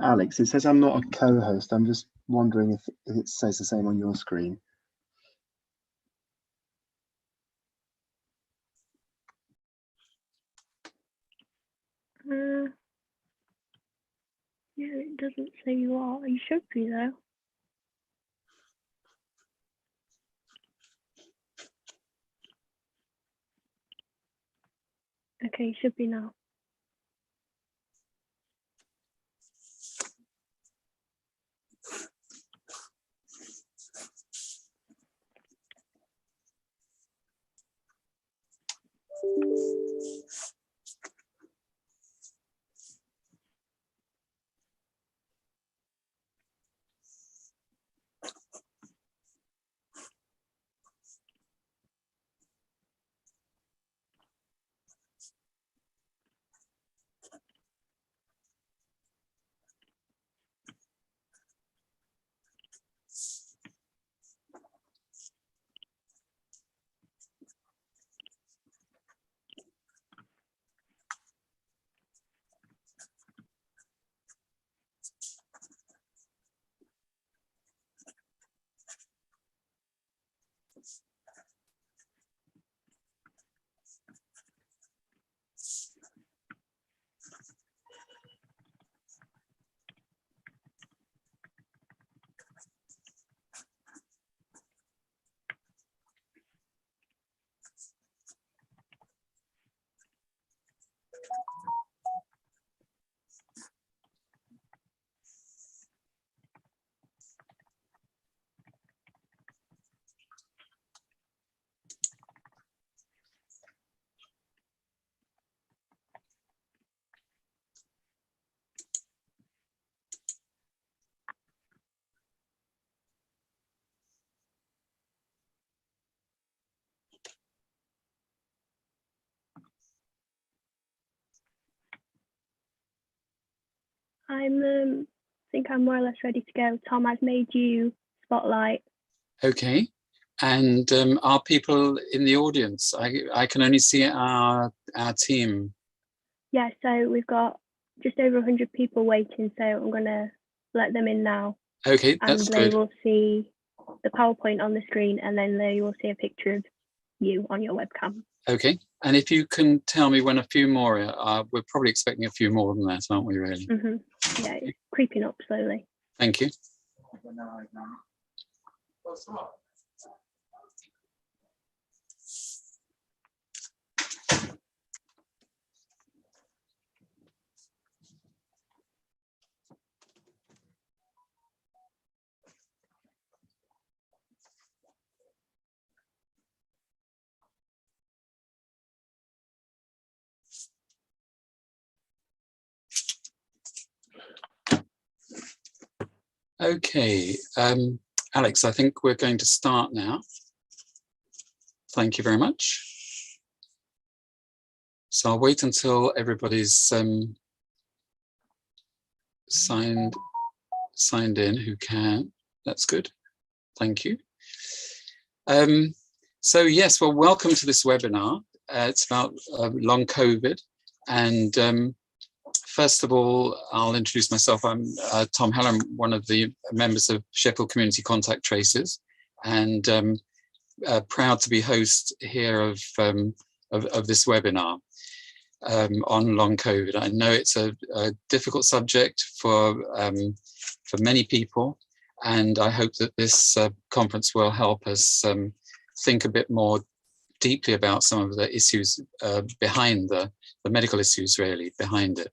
Alex, it says I'm not a co-host. I'm just wondering if it says the same on your screen. Yeah, it doesn't say you are. You should be though. Okay, you should be now. I think I'm more or less ready to go. Tom, I've made you spotlight. Okay. And are people in the audience? I can only see our team. Yeah, so we've got just over 100 people waiting, so I'm going to let them in now. Okay, that's good. And they will see the PowerPoint on the screen, and then they will see a picture of you on your webcam. Okay, and if you can tell me when a few more are, we're probably expecting a few more than that, aren't we, really? Mm-hmm. Yeah, it's creeping up slowly. Thank you. Okay, Alex, I think we're going to start now. Thank you very much. So I'll wait until everybody's signed in who can. That's good. Thank you. So yes, well, welcome to this webinar. It's about long COVID, And first of all, I'll introduce myself. I'm Tom Heller. I'm one of the members of Sheffield Community Contact Tracers, and proud to be host here of this webinar on long COVID. I know it's a difficult subject for many people, and I hope that this conference will help us think a bit more deeply about some of the issues behind the medical issues really behind it.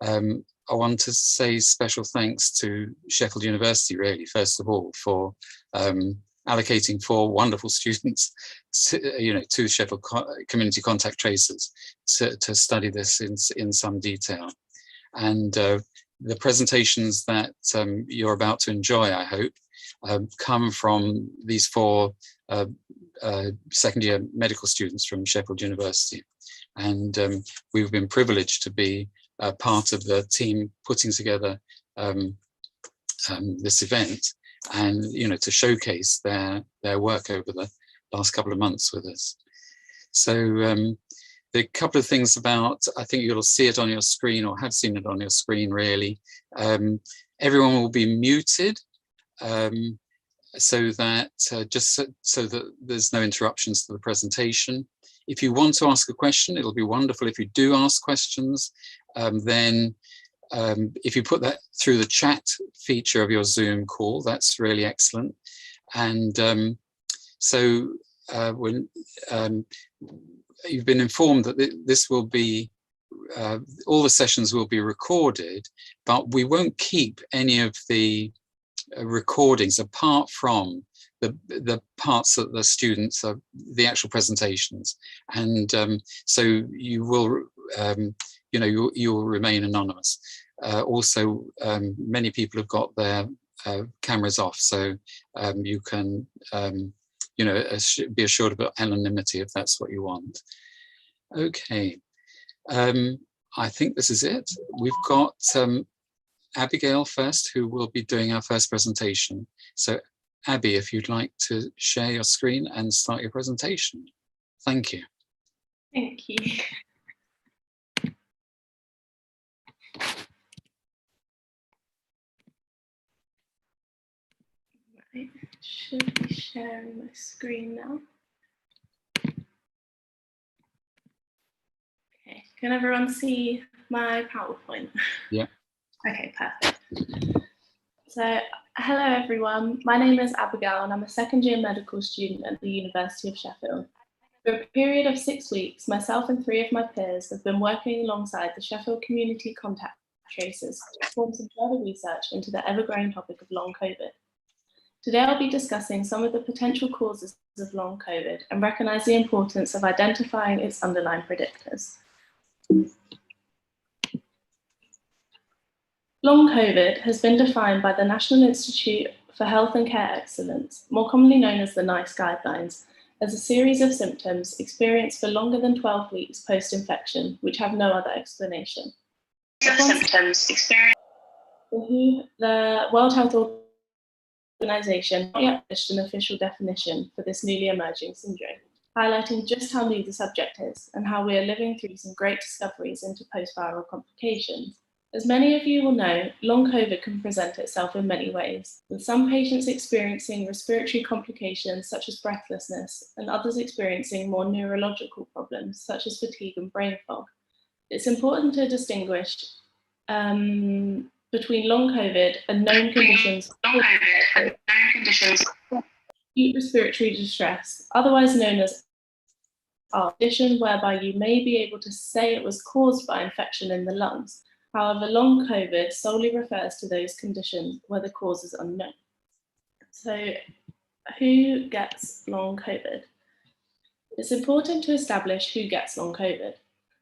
I want to say special thanks to Sheffield University really, first of all, for allocating 4 wonderful students to Sheffield Community Contact Tracers to study this in some detail. And the presentations that you're about to enjoy, I hope, come from these 4 second year medical students from Sheffield University. And we've been privileged to be part of the team putting together this event, and to showcase their work over the last couple of months with us. So the couple of things about, I think you'll see it on your screen or have seen it on your screen really. Everyone will be muted so that so that there's no interruptions to the presentation. If you want to ask a question, it'll be wonderful if you do ask questions. Then if you put that through the chat feature of your Zoom call, that's really excellent. And so when you've been informed that this will be, all the sessions will be recorded, but we won't keep any of the recordings apart from the parts that the students are, the actual presentations. And so you will, you will remain anonymous. Also, many people have got their cameras off, so you can, be assured of anonymity if that's what you want. Okay, I think this is it. We've got Abigail first, who will be doing our first presentation. So Abby, if you'd like to share your screen and start your presentation. Thank you. Thank you. I should be sharing my screen now. Okay, can everyone see my PowerPoint? Yeah. Okay, perfect. So, hello everyone, my name is Abigail and I'm a second year medical student at the University of Sheffield. For a period of 6 weeks, myself and 3 of my peers have been working alongside the Sheffield Community Contact Tracers to perform some further research into the ever-growing topic of long COVID. Today I'll be discussing some of the potential causes of long COVID and recognise the importance of identifying its underlying predictors. Long COVID has been defined by the National Institute for Health and Care Excellence, more commonly known as the NICE guidelines, as a series of symptoms experienced for longer than 12 weeks post-infection, which have no other explanation. The World Health Organization has not yet published an official definition for this newly emerging syndrome, highlighting just how new the subject is and how we are living through some great discoveries into post-viral complications. As many of you will know, long COVID can present itself in many ways, with some patients experiencing respiratory complications such as breathlessness and others experiencing more neurological problems such as fatigue and brain fog. It's important to distinguish between long COVID and known conditions, acute respiratory distress, otherwise known as a condition whereby you may be able to say it was caused by infection in the lungs. However, long COVID solely refers to those conditions where the cause is unknown. So, who gets long COVID? It's important to establish who gets long COVID.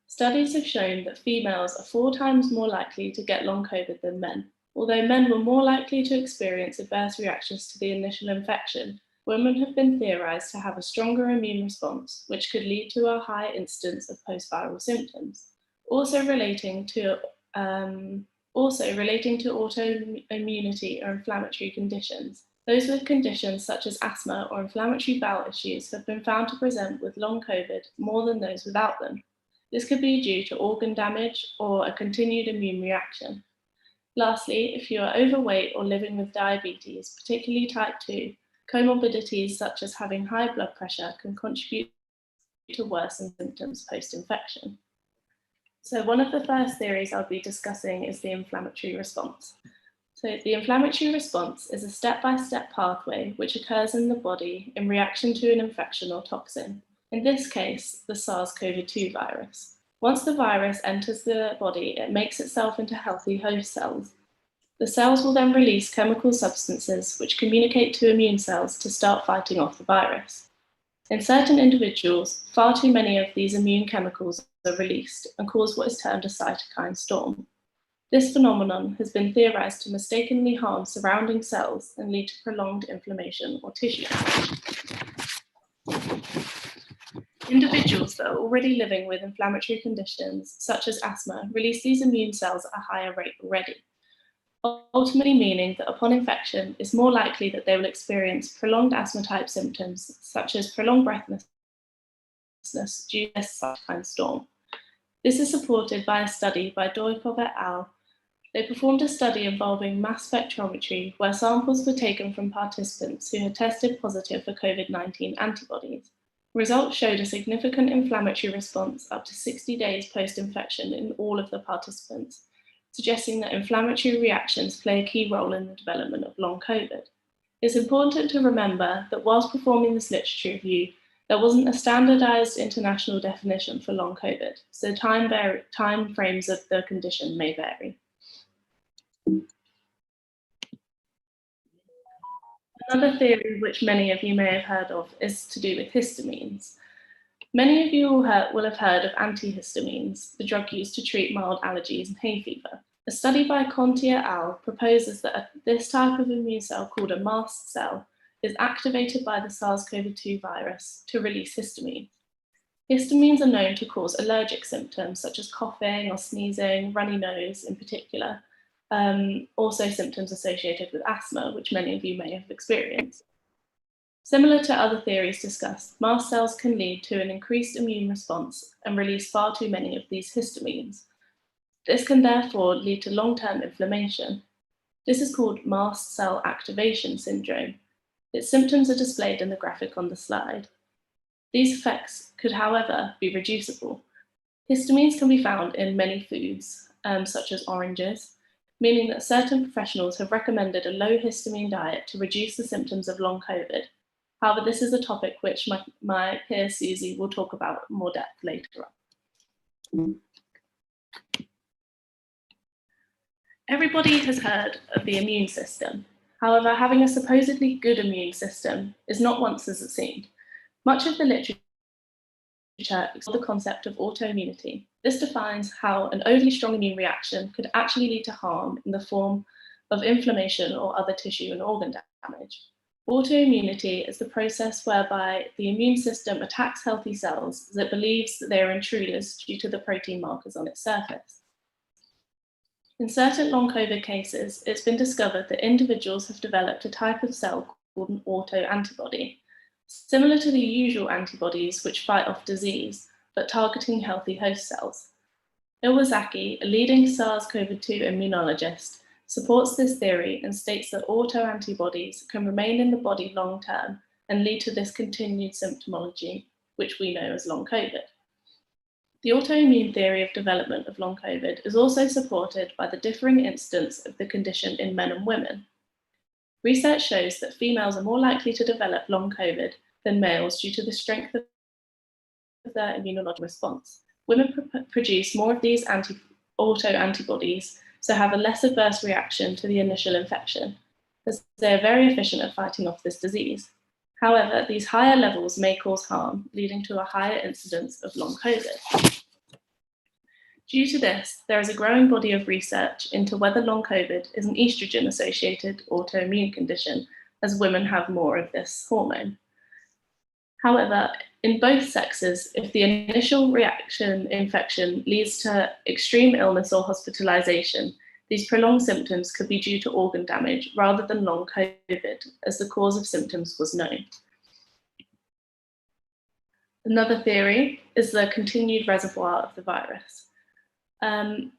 Studies have shown that females are 4 times more likely to get long COVID than men. Although men were more likely to experience adverse reactions to the initial infection, women have been theorized to have a stronger immune response, which could lead to a higher incidence of post-viral symptoms. Also relating to autoimmunity or inflammatory conditions. Those with conditions such as asthma or inflammatory bowel issues have been found to present with long COVID more than those without them. This could be due to organ damage or a continued immune reaction. Lastly, if you are overweight or living with diabetes, particularly type 2, comorbidities such as having high blood pressure can contribute to worsen symptoms post-infection. So one of the first theories I'll be discussing is the inflammatory response. So the inflammatory response is a step-by-step pathway which occurs in the body in reaction to an infection or toxin. In this case, the SARS-CoV-2 virus. Once the virus enters the body, it makes itself into healthy host cells. The cells will then release chemical substances which communicate to immune cells to start fighting off the virus. In certain individuals, far too many of these immune chemicals are released and cause what is termed a cytokine storm. This phenomenon has been theorized to mistakenly harm surrounding cells and lead to prolonged inflammation or tissue damage. Individuals that are already living with inflammatory conditions, such as asthma, release these immune cells at a higher rate already, ultimately meaning that upon infection, it's more likely that they will experience prolonged asthma-type symptoms, such as prolonged breathlessness due to this cytokine storm. This is supported by a study by Doikov et al. They performed a study involving mass spectrometry where samples were taken from participants who had tested positive for COVID-19 antibodies. Results showed a significant inflammatory response up to 60 days post-infection in all of the participants, suggesting that inflammatory reactions play a key role in the development of long COVID. It's important to remember that whilst performing this literature review, there wasn't a standardized international definition for long COVID, so time frames of the condition may vary. Another theory which many of you may have heard of is to do with histamines. Many of you will have heard of antihistamines, the drug used to treat mild allergies and hay fever. A study by Conti et al. Proposes that this type of immune cell, called a mast cell, is activated by the SARS-CoV-2 virus to release histamine. Histamines are known to cause allergic symptoms such as coughing or sneezing, runny nose in particular, also symptoms associated with asthma, which many of you may have experienced. Similar to other theories discussed, mast cells can lead to an increased immune response and release far too many of these histamines. This can therefore lead to long-term inflammation. This is called mast cell activation syndrome. Its symptoms are displayed in the graphic on the slide. These effects could, however, be reducible. Histamines can be found in many foods, such as oranges, meaning that certain professionals have recommended a low histamine diet to reduce the symptoms of long COVID. However, this is a topic which my peer Susie will talk about in more depth later on. Everybody has heard of the immune system. However, having a supposedly good immune system is not once as it seemed. Much of the literature explores the concept of autoimmunity. This defines how an overly strong immune reaction could actually lead to harm in the form of inflammation or other tissue and organ damage. Autoimmunity is the process whereby the immune system attacks healthy cells as it believes that they are intruders due to the protein markers on its surface. In certain long COVID cases, it's been discovered that individuals have developed a type of cell called an autoantibody, similar to the usual antibodies which fight off disease, but targeting healthy host cells. Iwasaki, a leading SARS-CoV-2 immunologist, supports this theory and states that autoantibodies can remain in the body long term and lead to this continued symptomology, which we know as long COVID. The autoimmune theory of development of long COVID is also supported by the differing incidence of the condition in men and women. Research shows that females are more likely to develop long COVID than males due to the strength of their immunological response. Women produce more of these autoantibodies, so have a less adverse reaction to the initial infection, as they are very efficient at fighting off this disease. However, these higher levels may cause harm, leading to a higher incidence of long COVID. Due to this, there is a growing body of research into whether long COVID is an estrogen-associated autoimmune condition, as women have more of this hormone. However, in both sexes, if the initial infection leads to extreme illness or hospitalization, these prolonged symptoms could be due to organ damage rather than long COVID, as the cause of symptoms was known. Another theory is the continued reservoir of the virus.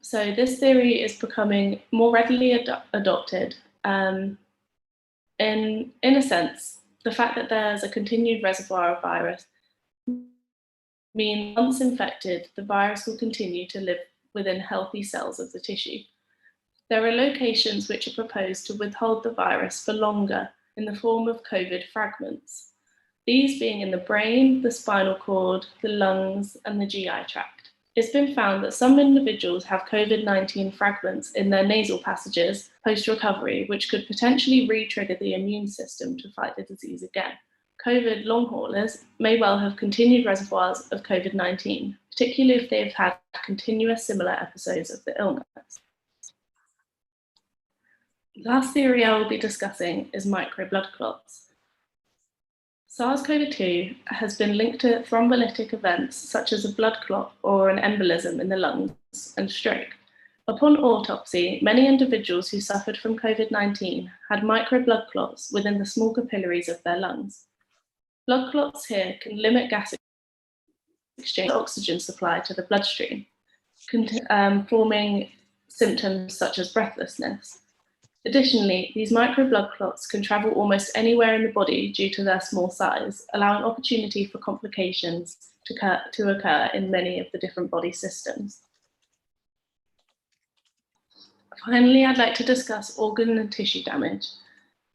So this theory is becoming more readily adopted. In a sense, the fact that there's a continued reservoir of virus means once infected, the virus will continue to live within healthy cells of the tissue. There are locations which are proposed to withhold the virus for longer in the form of COVID fragments, these being in the brain, the spinal cord, the lungs, and the GI tract. It's been found that some individuals have COVID-19 fragments in their nasal passages post-recovery, which could potentially re-trigger the immune system to fight the disease again. COVID long haulers may well have continued reservoirs of COVID-19, particularly if they've had continuous similar episodes of the illness. The last theory I will be discussing is microblood clots. SARS-CoV-2 has been linked to thrombolytic events such as a blood clot or an embolism in the lungs and stroke. Upon autopsy, many individuals who suffered from COVID-19 had microblood clots within the small capillaries of their lungs. Blood clots here can limit gas exchange oxygen supply to the bloodstream, forming symptoms such as breathlessness. Additionally, these microblood clots can travel almost anywhere in the body due to their small size, allowing opportunity for complications to occur in many of the different body systems. Finally, I'd like to discuss organ and tissue damage.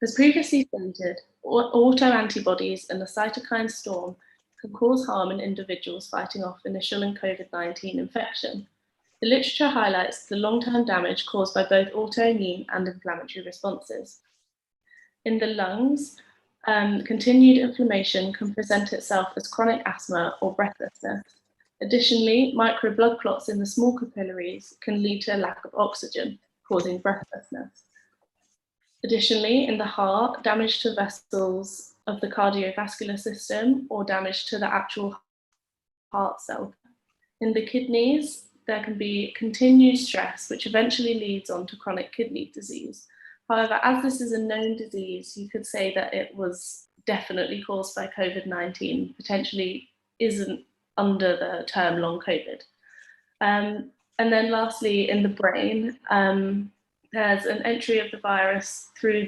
As previously stated, autoantibodies and the cytokine storm can cause harm in individuals fighting off initial COVID-19 infection. The literature highlights the long-term damage caused by both autoimmune and inflammatory responses. In the lungs, continued inflammation can present itself as chronic asthma or breathlessness. Additionally, microblood clots in the small capillaries can lead to a lack of oxygen, causing breathlessness. Additionally, in the heart, damage to vessels of the cardiovascular system or damage to the actual heart cell. In the kidneys, there can be continued stress, which eventually leads on to chronic kidney disease. However, as this is a known disease, you could say that it was definitely caused by COVID-19, potentially isn't under the term long COVID. And then lastly, in the brain, there's an entry of the virus via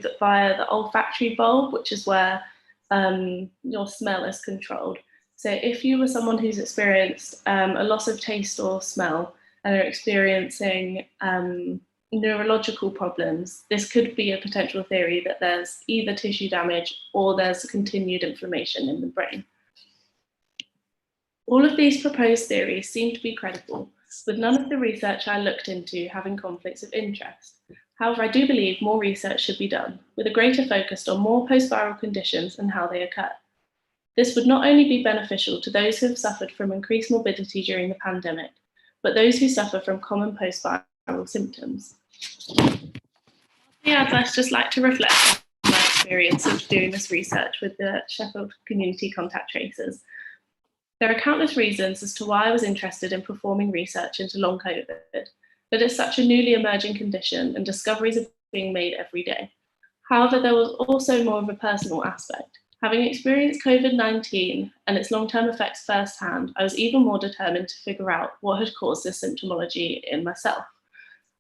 the olfactory bulb, which is where your smell is controlled. So if you were someone who's experienced a loss of taste or smell and are experiencing neurological problems, this could be a potential theory that there's either tissue damage or there's continued inflammation in the brain. All of these proposed theories seem to be credible, with none of the research I looked into having conflicts of interest. However, I do believe more research should be done, with a greater focus on more post-viral conditions and how they occur. This would not only be beneficial to those who have suffered from increased morbidity during the pandemic, but those who suffer from common post-viral symptoms. Yeah, I'd just like to reflect on my experience of doing this research with the Sheffield Community Contact Tracers. There are countless reasons as to why I was interested in performing research into long COVID, but it's such a newly emerging condition and discoveries are being made every day. However, there was also more of a personal aspect. Having experienced COVID-19 and its long-term effects firsthand, I was even more determined to figure out what had caused this symptomology in myself.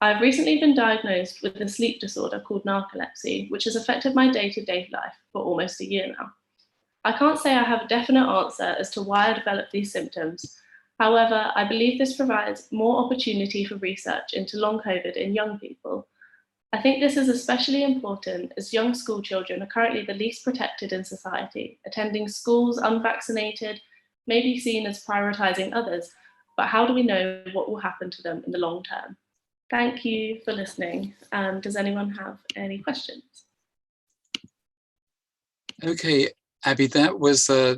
I've recently been diagnosed with a sleep disorder called narcolepsy, which has affected my day-to-day life for almost a year now. I can't say I have a definite answer as to why I developed these symptoms. However, I believe this provides more opportunity for research into long COVID in young people. I think this is especially important as young school children are currently the least protected in society. Attending schools unvaccinated may be seen as prioritizing others, but how do we know what will happen to them in the long term? Thank you for listening. Does anyone have any questions? Okay, Abby, that was a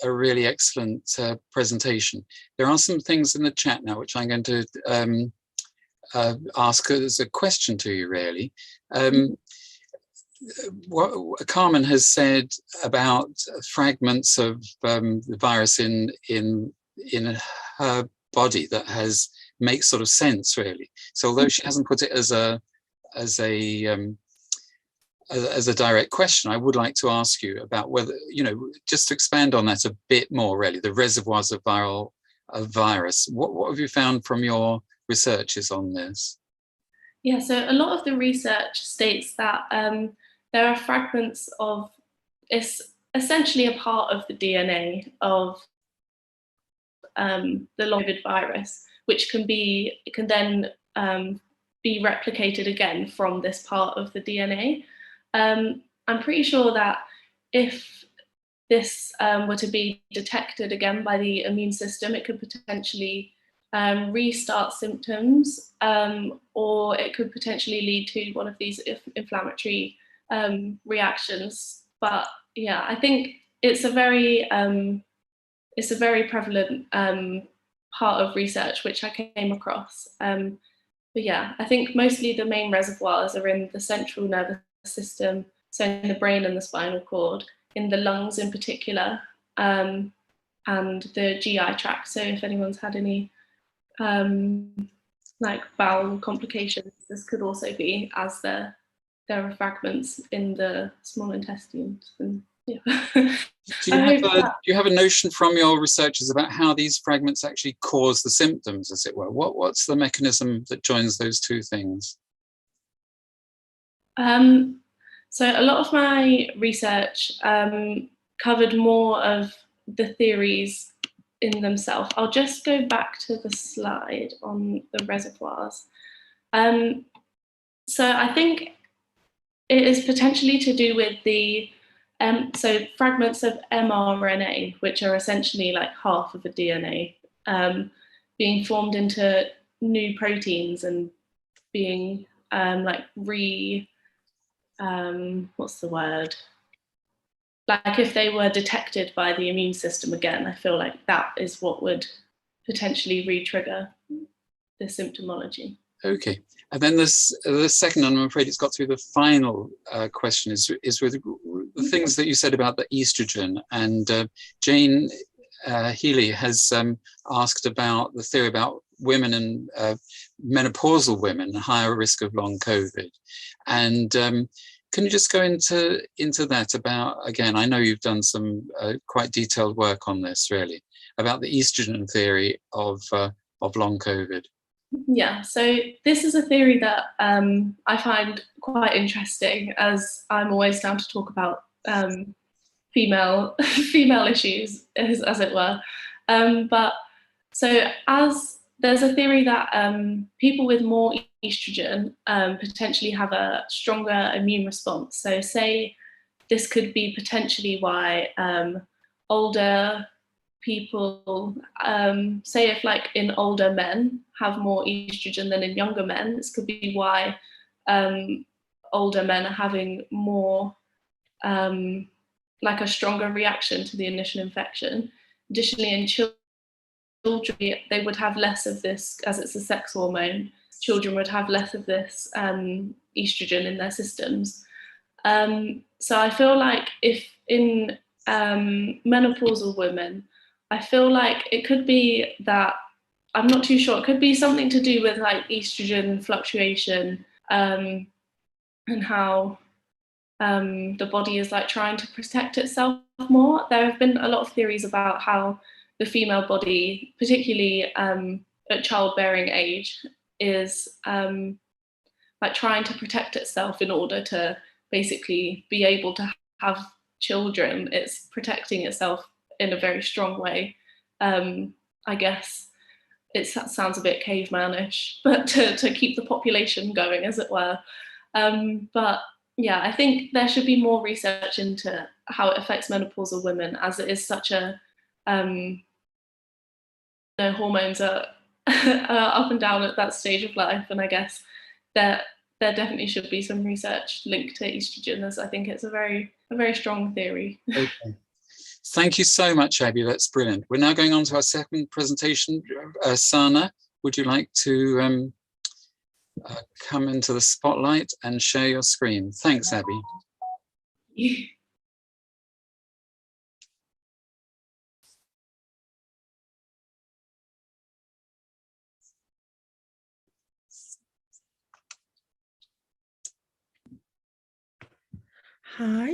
really excellent presentation. There are some things in the chat now which I'm going to ask as a question to you, really. What Carmen has said about fragments of the virus in her body that makes sort of sense, really. So although she hasn't put it as as a direct question, I would like to ask you about whether, just to expand on that a bit more, really, the reservoirs of virus. What have you found from your researches on this? Yeah, so a lot of the research states that there are fragments of, it's essentially a part of the DNA of the long COVID virus, which can then be replicated again from this part of the DNA. I'm pretty sure that if this were to be detected again by the immune system, it could potentially restart symptoms, or it could potentially lead to one of these inflammatory reactions. But yeah, I think it's a very prevalent part of research which I came across. But yeah, I think mostly the main reservoirs are in the central nervous system, so in the brain and the spinal cord, in the lungs in particular, and the GI tract. So if anyone's had any like bowel complications, this could also be, as there are fragments in the small intestines. And yeah. Do you have a notion from your researchers about how these fragments actually cause the symptoms, as it were? What's the mechanism that joins those two things? So a lot of my research covered more of the theories in themselves. I'll just go back to the slide on the reservoirs. So I think it is potentially to do with the so fragments of mRNA, which are essentially like half of a DNA, being formed into new proteins and being like what's the word? Like if they were detected by the immune system again, I feel like that is what would potentially re-trigger the symptomology. Okay, and then the second, and I'm afraid it's got through the final question, is with the things that you said about the estrogen. And Jane Healy has asked about the theory about women and menopausal women, higher risk of long COVID. And can you just go into that about, again, I know you've done some quite detailed work on this, really, about the estrogen theory of long COVID. Yeah, so this is a theory that I find quite interesting, as I'm always down to talk about female issues, as it were. But so as there's a theory that people with more estrogen potentially have a stronger immune response. So say this could be potentially why older people, say if like in older men have more estrogen than in younger men, this could be why older men are having more, like a stronger reaction to the initial infection. Additionally, in children, they would have less of this, as it's a sex hormone, children would have less of this estrogen in their systems. So I feel like if in menopausal women, I feel like it could be that, I'm not too sure, it could be something to do with like estrogen fluctuation and how the body is like trying to protect itself more. There have been a lot of theories about how the female body, particularly at childbearing age, is like trying to protect itself in order to basically be able to have children. It's protecting itself in a very strong way. I guess it sounds a bit cavemanish, but to keep the population going, as it were. But yeah, I think there should be more research into how it affects menopausal women, as it is such a, hormones are, are up and down at that stage of life. And I guess that there definitely should be some research linked to estrogen, as I think it's a very strong theory. Okay. Thank you so much, Abby. That's brilliant. We're now going on to our second presentation. Sana, would you like to come into the spotlight and share your screen? Thanks, Abby. Hi,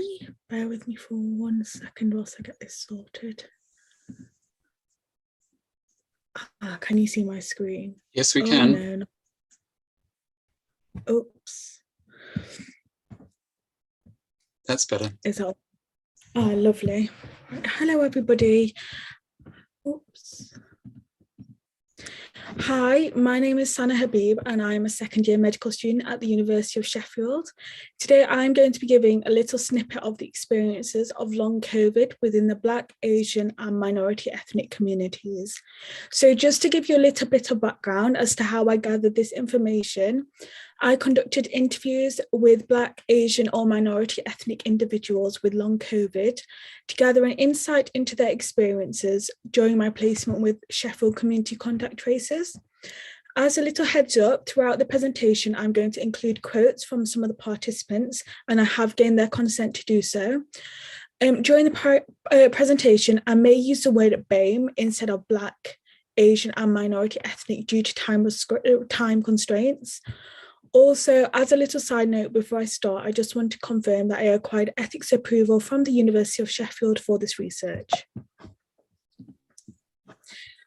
bear with me for 1 second whilst I get this sorted. Can you see my screen? Yes, we can. No. Oops. That's better. Is that? Oh, lovely. Right. Hello, everybody. Oops. Hi, my name is Sana Habib and I'm a second-year medical student at the University of Sheffield. Today I'm going to be giving a little snippet of the experiences of long COVID within the Black, Asian and minority ethnic communities. So just to give you a little bit of background as to how I gathered this information, I conducted interviews with Black, Asian or minority ethnic individuals with long COVID to gather an insight into their experiences during my placement with Sheffield Community Contact Tracers. As a little heads up, throughout the presentation, I'm going to include quotes from some of the participants, and I have gained their consent to do so. During the presentation, I may use the word BAME instead of Black, Asian and minority ethnic due to time constraints. Also, as a little side note before I start, I just want to confirm that I acquired ethics approval from the University of Sheffield for this research.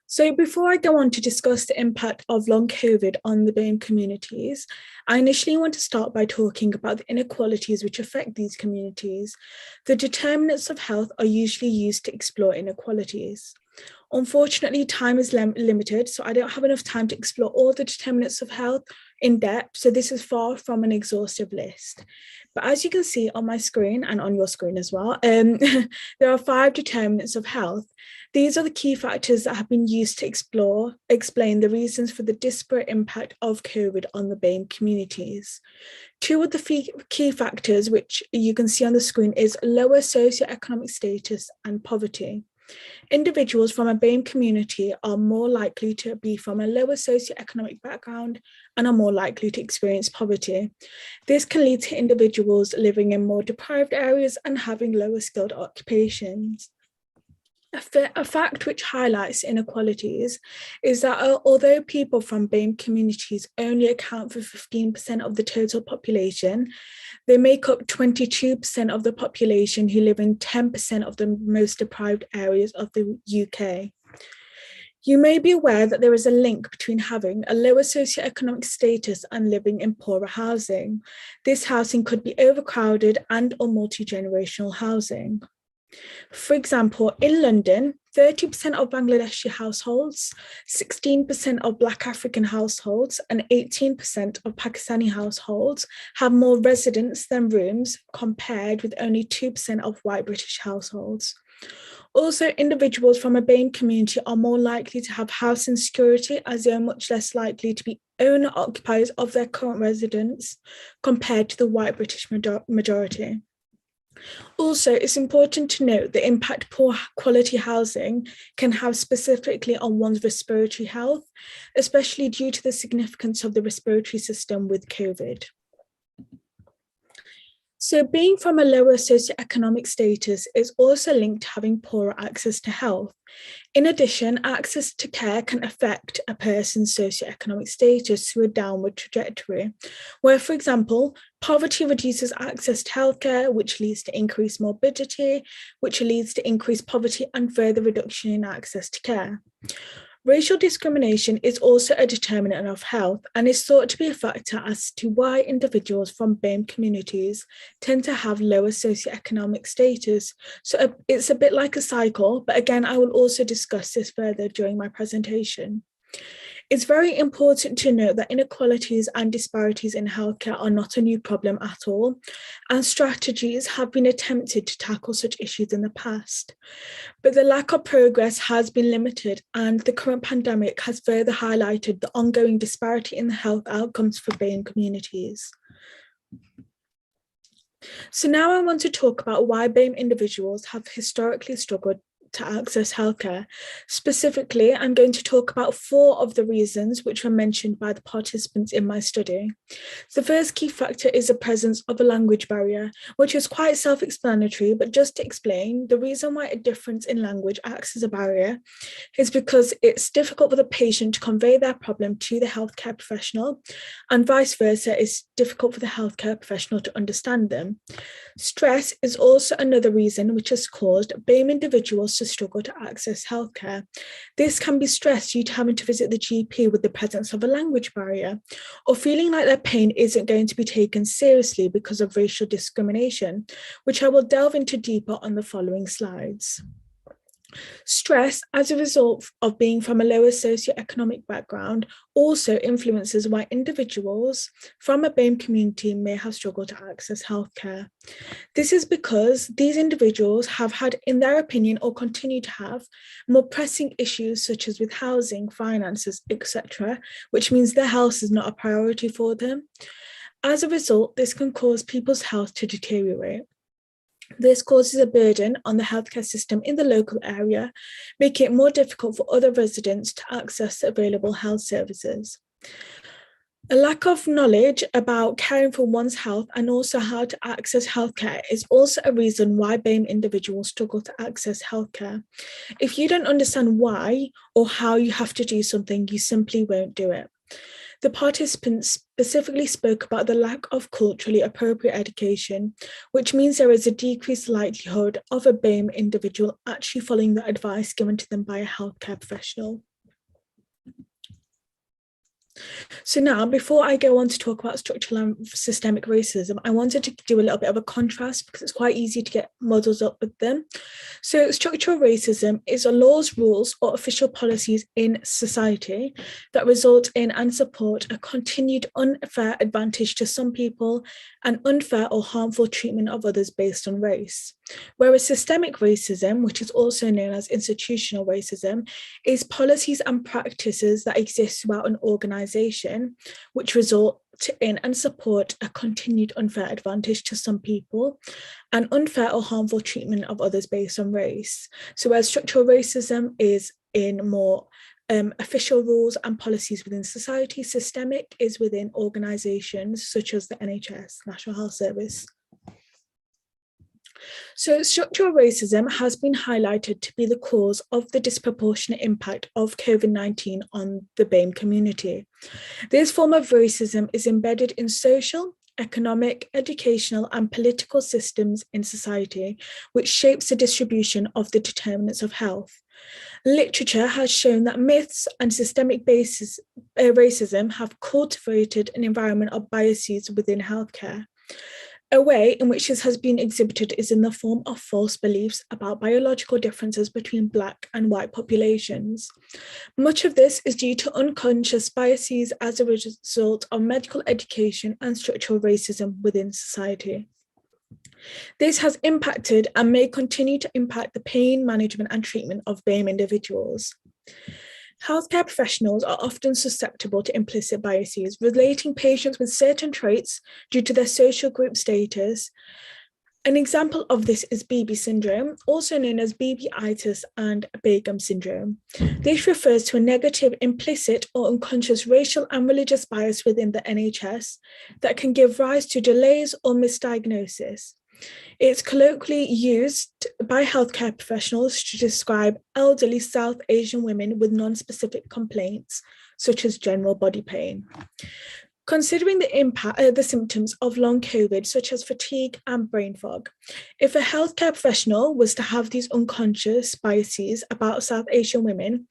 So before I go on to discuss the impact of long COVID on the BAME communities, I initially want to start by talking about the inequalities which affect these communities. The determinants of health are usually used to explore inequalities. Unfortunately, time is limited, so I don't have enough time to explore all the determinants of health in depth, so this is far from an exhaustive list. But as you can see on my screen and on your screen as well, there are 5 determinants of health. These are the key factors that have been used to explain the reasons for the disparate impact of COVID on the BAME communities. 2 of the key factors, which you can see on the screen, is lower socioeconomic status and poverty. Individuals from a BAME community are more likely to be from a lower socioeconomic background and are more likely to experience poverty. This can lead to individuals living in more deprived areas and having lower skilled occupations. A fact which highlights inequalities is that although people from BAME communities only account for 15% of the total population, they make up 22% of the population who live in 10% of the most deprived areas of the UK. You may be aware that there is a link between having a lower socioeconomic status and living in poorer housing. This housing could be overcrowded and or multi-generational housing. For example, in London, 30% of Bangladeshi households, 16% of Black African households, and 18% of Pakistani households have more residents than rooms, compared with only 2% of white British households. Also, individuals from a BAME community are more likely to have house insecurity, as they are much less likely to be owner-occupiers of their current residence compared to the white British majority. Also, it's important to note the impact poor quality housing can have specifically on one's respiratory health, especially due to the significance of the respiratory system with COVID. So being from a lower socioeconomic status is also linked to having poorer access to health. In addition, access to care can affect a person's socioeconomic status through a downward trajectory, where, for example, poverty reduces access to healthcare, which leads to increased morbidity, which leads to increased poverty and further reduction in access to care. Racial discrimination is also a determinant of health and is thought to be a factor as to why individuals from BAME communities tend to have lower socioeconomic status. So it's a bit like a cycle, but again, I will also discuss this further during my presentation. It's very important to note that inequalities and disparities in healthcare are not a new problem at all, and strategies have been attempted to tackle such issues in the past. But the lack of progress has been limited, and the current pandemic has further highlighted the ongoing disparity in the health outcomes for BAME communities. So now I want to talk about why BAME individuals have historically struggled to access healthcare. Specifically, I'm going to talk about 4 of the reasons which were mentioned by the participants in my study. The first key factor is the presence of a language barrier, which is quite self-explanatory, but just to explain, the reason why a difference in language acts as a barrier is because it's difficult for the patient to convey their problem to the healthcare professional, and vice versa, it's difficult for the healthcare professional to understand them. Stress is also another reason which has caused BAME individuals to struggle to access healthcare. This can be stress due to having to visit the GP with the presence of a language barrier, or feeling like their pain isn't going to be taken seriously because of racial discrimination, which I will delve into deeper on the following slides. Stress, as a result of being from a lower socioeconomic background, also influences why individuals from a BAME community may have struggled to access healthcare. This is because these individuals have had, in their opinion, or continue to have, more pressing issues such as with housing, finances, etc., which means their health is not a priority for them. As a result, this can cause people's health to deteriorate. This causes a burden on the healthcare system in the local area, making it more difficult for other residents to access the available health services. A lack of knowledge about caring for one's health and also how to access healthcare is also a reason why BAME individuals struggle to access healthcare. If you don't understand why or how you have to do something, you simply won't do it. The participants specifically spoke about the lack of culturally appropriate education, which means there is a decreased likelihood of a BAME individual actually following the advice given to them by a healthcare professional. So now, before I go on to talk about structural and systemic racism, I wanted to do a little bit of a contrast because it's quite easy to get muddled up with them. So structural racism is laws, rules, or official policies in society that result in and support a continued unfair advantage to some people and unfair or harmful treatment of others based on race. Whereas systemic racism, which is also known as institutional racism, is policies and practices that exist throughout an organization, which result in and support a continued unfair advantage to some people and unfair or harmful treatment of others based on race. So whereas structural racism is in more official rules and policies within society, systemic is within organizations such as the NHS, National Health Service. So structural racism has been highlighted to be the cause of the disproportionate impact of COVID-19 on the BAME community. This form of racism is embedded in social, economic, educational, and political systems in society, which shapes the distribution of the determinants of health. Literature has shown that myths and systemic racism have cultivated an environment of biases within healthcare. A way in which this has been exhibited is in the form of false beliefs about biological differences between Black and white populations. Much of this is due to unconscious biases as a result of medical education and structural racism within society. This has impacted and may continue to impact the pain management and treatment of BAME individuals. Healthcare professionals are often susceptible to implicit biases, relating patients with certain traits due to their social group status. An example of this is BB syndrome, also known as BB-itis and Begum syndrome. This refers to a negative, implicit or unconscious racial and religious bias within the NHS that can give rise to delays or misdiagnosis. It's colloquially used by healthcare professionals to describe elderly South Asian women with non-specific complaints, such as general body pain. Considering the symptoms of long COVID, such as fatigue and brain fog, if a healthcare professional was to have these unconscious biases about South Asian women,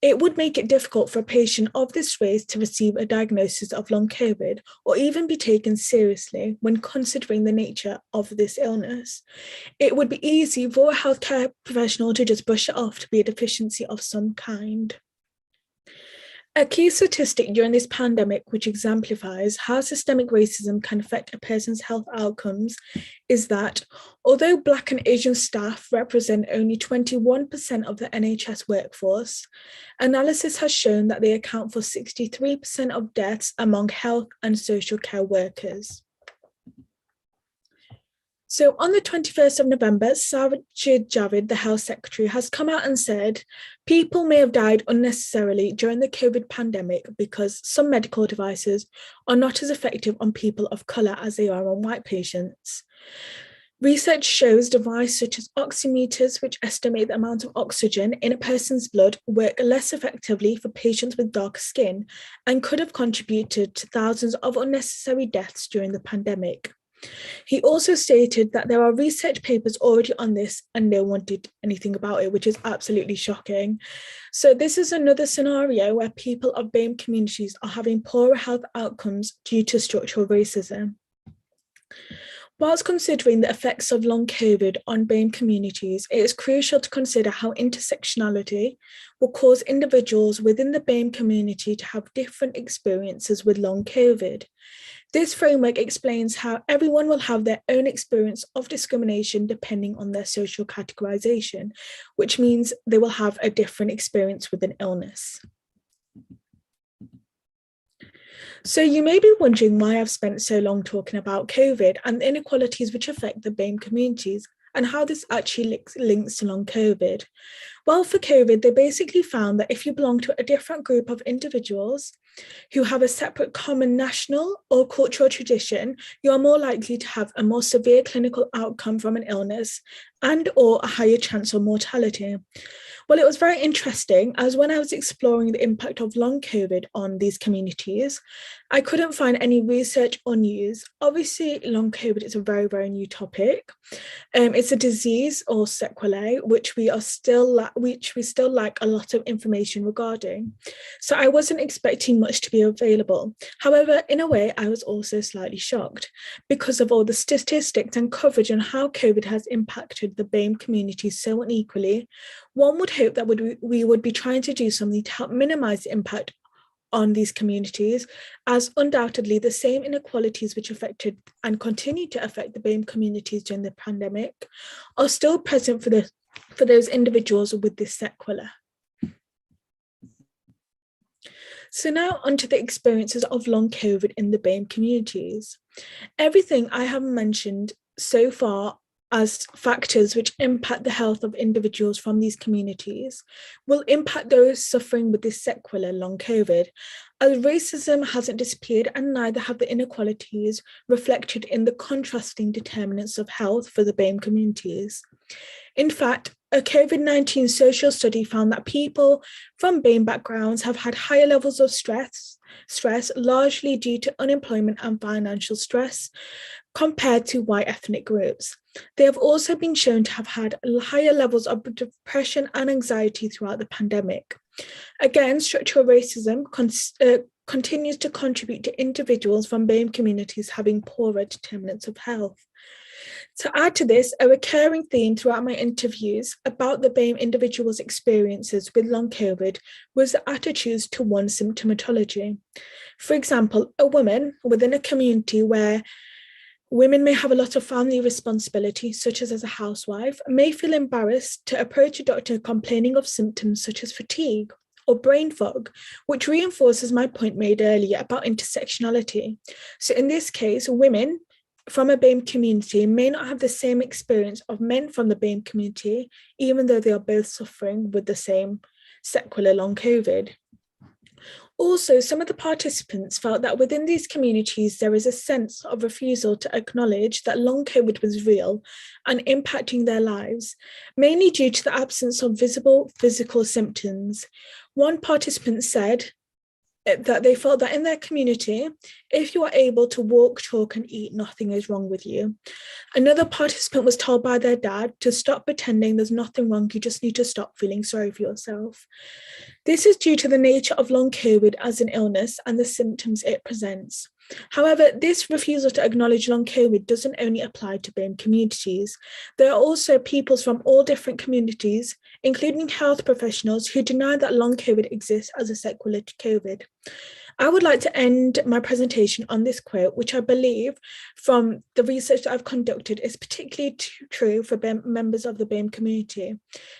it would make it difficult for a patient of this race to receive a diagnosis of long COVID or even be taken seriously when considering the nature of this illness. It would be easy for a healthcare professional to just brush it off to be a deficiency of some kind. A key statistic during this pandemic, which exemplifies how systemic racism can affect a person's health outcomes, is that although Black and Asian staff represent only 21% of the NHS workforce, analysis has shown that they account for 63% of deaths among health and social care workers. So on the 21st of November, Sajid Javid, the Health Secretary, has come out and said people may have died unnecessarily during the COVID pandemic because some medical devices are not as effective on people of colour as they are on white patients. Research shows devices such as oximeters, which estimate the amount of oxygen in a person's blood, work less effectively for patients with darker skin and could have contributed to thousands of unnecessary deaths during the pandemic. He also stated that there are research papers already on this and no one did anything about it, which is absolutely shocking. So this is another scenario where people of BAME communities are having poorer health outcomes due to structural racism. Whilst considering the effects of long COVID on BAME communities, it is crucial to consider how intersectionality will cause individuals within the BAME community to have different experiences with long COVID. This framework explains how everyone will have their own experience of discrimination depending on their social categorization, which means they will have a different experience with an illness. So you may be wondering why I've spent so long talking about COVID and the inequalities which affect the BAME communities and how this actually links to long COVID. Well, for COVID, they basically found that if you belong to a different group of individuals who have a separate common national or cultural tradition, you are more likely to have a more severe clinical outcome from an illness and or a higher chance of mortality. Well, it was very interesting as when I was exploring the impact of long COVID on these communities, I couldn't find any research or news. Obviously, long COVID is a very, very new topic. It's a disease or sequelae, which we still lack a lot of information regarding. So I wasn't expecting much to be available. However, in a way, I was also slightly shocked because of all the statistics and coverage on how COVID has impacted the BAME community so unequally. One would hope that we would be trying to do something to help minimize the impact on these communities, as undoubtedly the same inequalities which affected and continue to affect the BAME communities during the pandemic are still present for those individuals with this sequelae. So now onto the experiences of long COVID in the BAME communities. Everything I have mentioned so far as factors which impact the health of individuals from these communities will impact those suffering with this sequelae long COVID, as racism hasn't disappeared and neither have the inequalities reflected in the contrasting determinants of health for the BAME communities. In fact, a COVID-19 social study found that people from BAME backgrounds have had higher levels of stress largely due to unemployment and financial stress compared to white ethnic groups. They have also been shown to have had higher levels of depression and anxiety throughout the pandemic. Again, structural racism continues to contribute to individuals from BAME communities having poorer determinants of health. To add to this, a recurring theme throughout my interviews about the BAME individuals' experiences with long COVID was the attitudes to one's symptomatology. For example, a woman within a community where women may have a lot of family responsibility, such as a housewife, may feel embarrassed to approach a doctor complaining of symptoms such as fatigue or brain fog, which reinforces my point made earlier about intersectionality. So in this case, women from a BAME community may not have the same experience of men from the BAME community, even though they are both suffering with the same sequelae long COVID. Also, some of the participants felt that within these communities, there is a sense of refusal to acknowledge that long COVID was real and impacting their lives, mainly due to the absence of visible physical symptoms. One participant said that they felt that in their community, if you are able to walk, talk, and eat, nothing is wrong with you. Another participant was told by their dad to stop pretending there's nothing wrong, you just need to stop feeling sorry for yourself. This is due to the nature of long COVID as an illness and the symptoms it presents. However, this refusal to acknowledge long COVID doesn't only apply to BAME communities. There are also peoples from all different communities, including health professionals, who deny that long COVID exists as a sequelae to COVID. I would like to end my presentation on this quote, which I believe from the research that I've conducted is particularly true for members of the BAME community.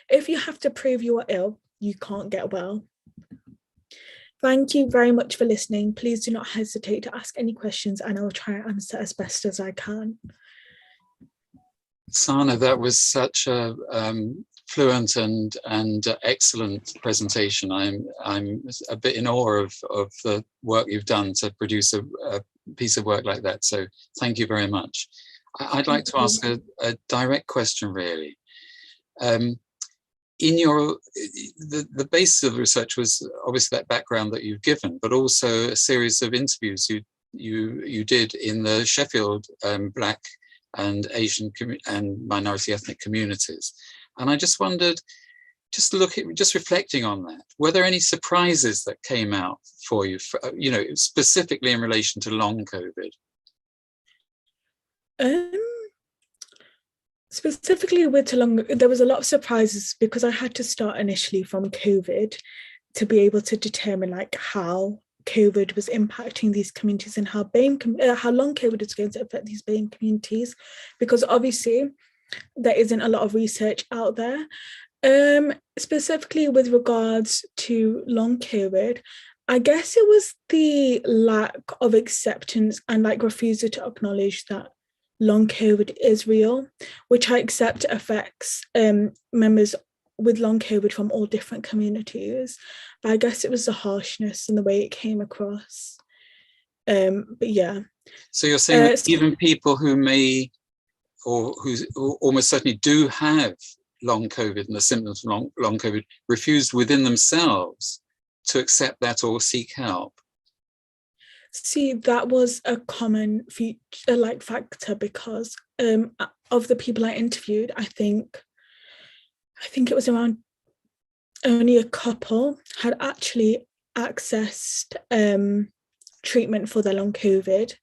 If you have to prove you are ill, you can't get well. Thank you very much for listening. Please do not hesitate to ask any questions and I will try and answer as best as I can. Sana, that was such a fluent and excellent presentation. I'm a bit in awe of the work you've done to produce a piece of work like that. So thank you very much. I'd like to ask a direct question, really. In your the basis of the research was obviously that background that you've given, but also a series of interviews you did in the Sheffield Black and Asian and minority ethnic communities. And I just wondered, just reflecting on that, were there any surprises that came out for you, you know, specifically in relation to long COVID? Specifically with long, there was a lot of surprises because I had to start initially from COVID to be able to determine like how COVID was impacting these communities and how long COVID is going to affect these BAME communities, because obviously there isn't a lot of research out there. Specifically with regards to long COVID, I guess it was the lack of acceptance and like refusal to acknowledge that long COVID is real, which I accept affects members with long COVID from all different communities. But I guess it was the harshness and the way it came across. But yeah. So you're saying that even people who may, or who almost certainly do have long COVID and the symptoms of long COVID refused within themselves to accept that or seek help? See, that was a common factor because of the people I interviewed, I think it was around only a couple had actually accessed treatment for their long COVID.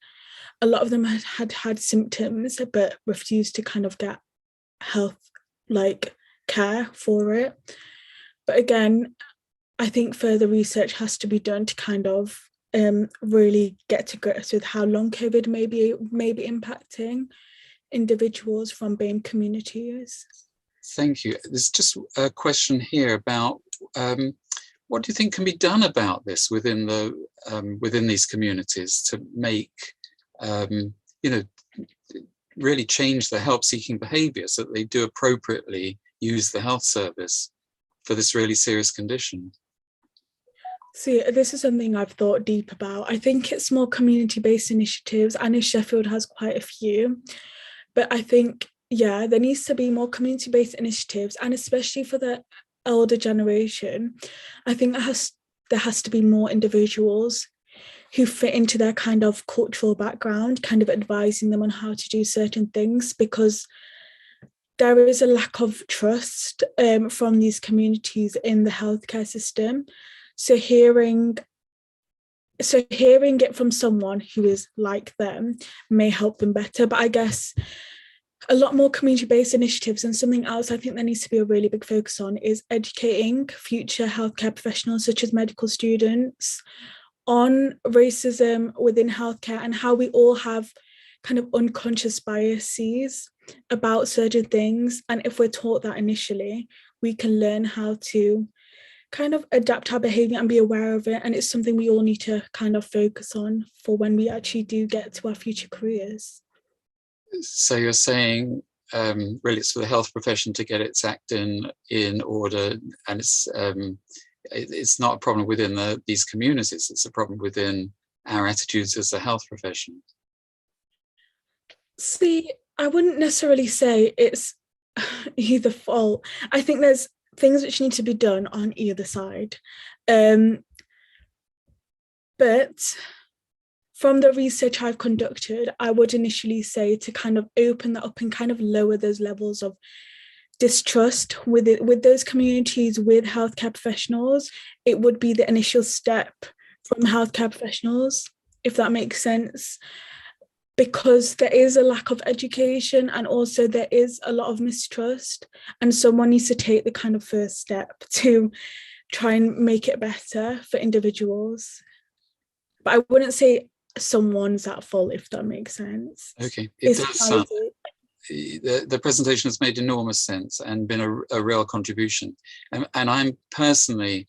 A lot of them had symptoms but refused to kind of get health care for it. But again, I think further research has to be done to kind of really get to grips with how long COVID may be impacting individuals from BAME communities. Thank you. There's just a question here about what do you think can be done about this within these communities to make really change the help-seeking behaviour so that they do appropriately use the health service for this really serious condition? See, this is something I've thought deep about. I think it's more community-based initiatives. I know Sheffield has quite a few, but I think, yeah, there needs to be more community-based initiatives, and especially for the elder generation, I think there has to be more individuals who fit into their kind of cultural background, kind of advising them on how to do certain things, because there is a lack of trust from these communities in the healthcare system. So hearing it from someone who is like them may help them better. But I guess a lot more community-based initiatives, and something else I think there needs to be a really big focus on is educating future healthcare professionals, such as medical students, on racism within healthcare and how we all have kind of unconscious biases about certain things. And if we're taught that initially, we can learn how to kind of adapt our behaviour and be aware of it. And it's something we all need to kind of focus on for when we actually do get to our future careers. So you're saying really it's for the health profession to get its act in order, and it's not a problem within these communities, it's a problem within our attitudes as a health profession. See, I wouldn't necessarily say it's either fault. I think there's things which need to be done on either side. But from the research I've conducted, I would initially say to kind of open that up and kind of lower those levels of distrust with those communities, with healthcare professionals. It would be the initial step from healthcare professionals, if that makes sense, because there is a lack of education and also there is a lot of mistrust, and someone needs to take the kind of first step to try and make it better for individuals. But I wouldn't say someone's at fault, if that makes sense. Okay, it does. The presentation has made enormous sense and been a real contribution. And I'm personally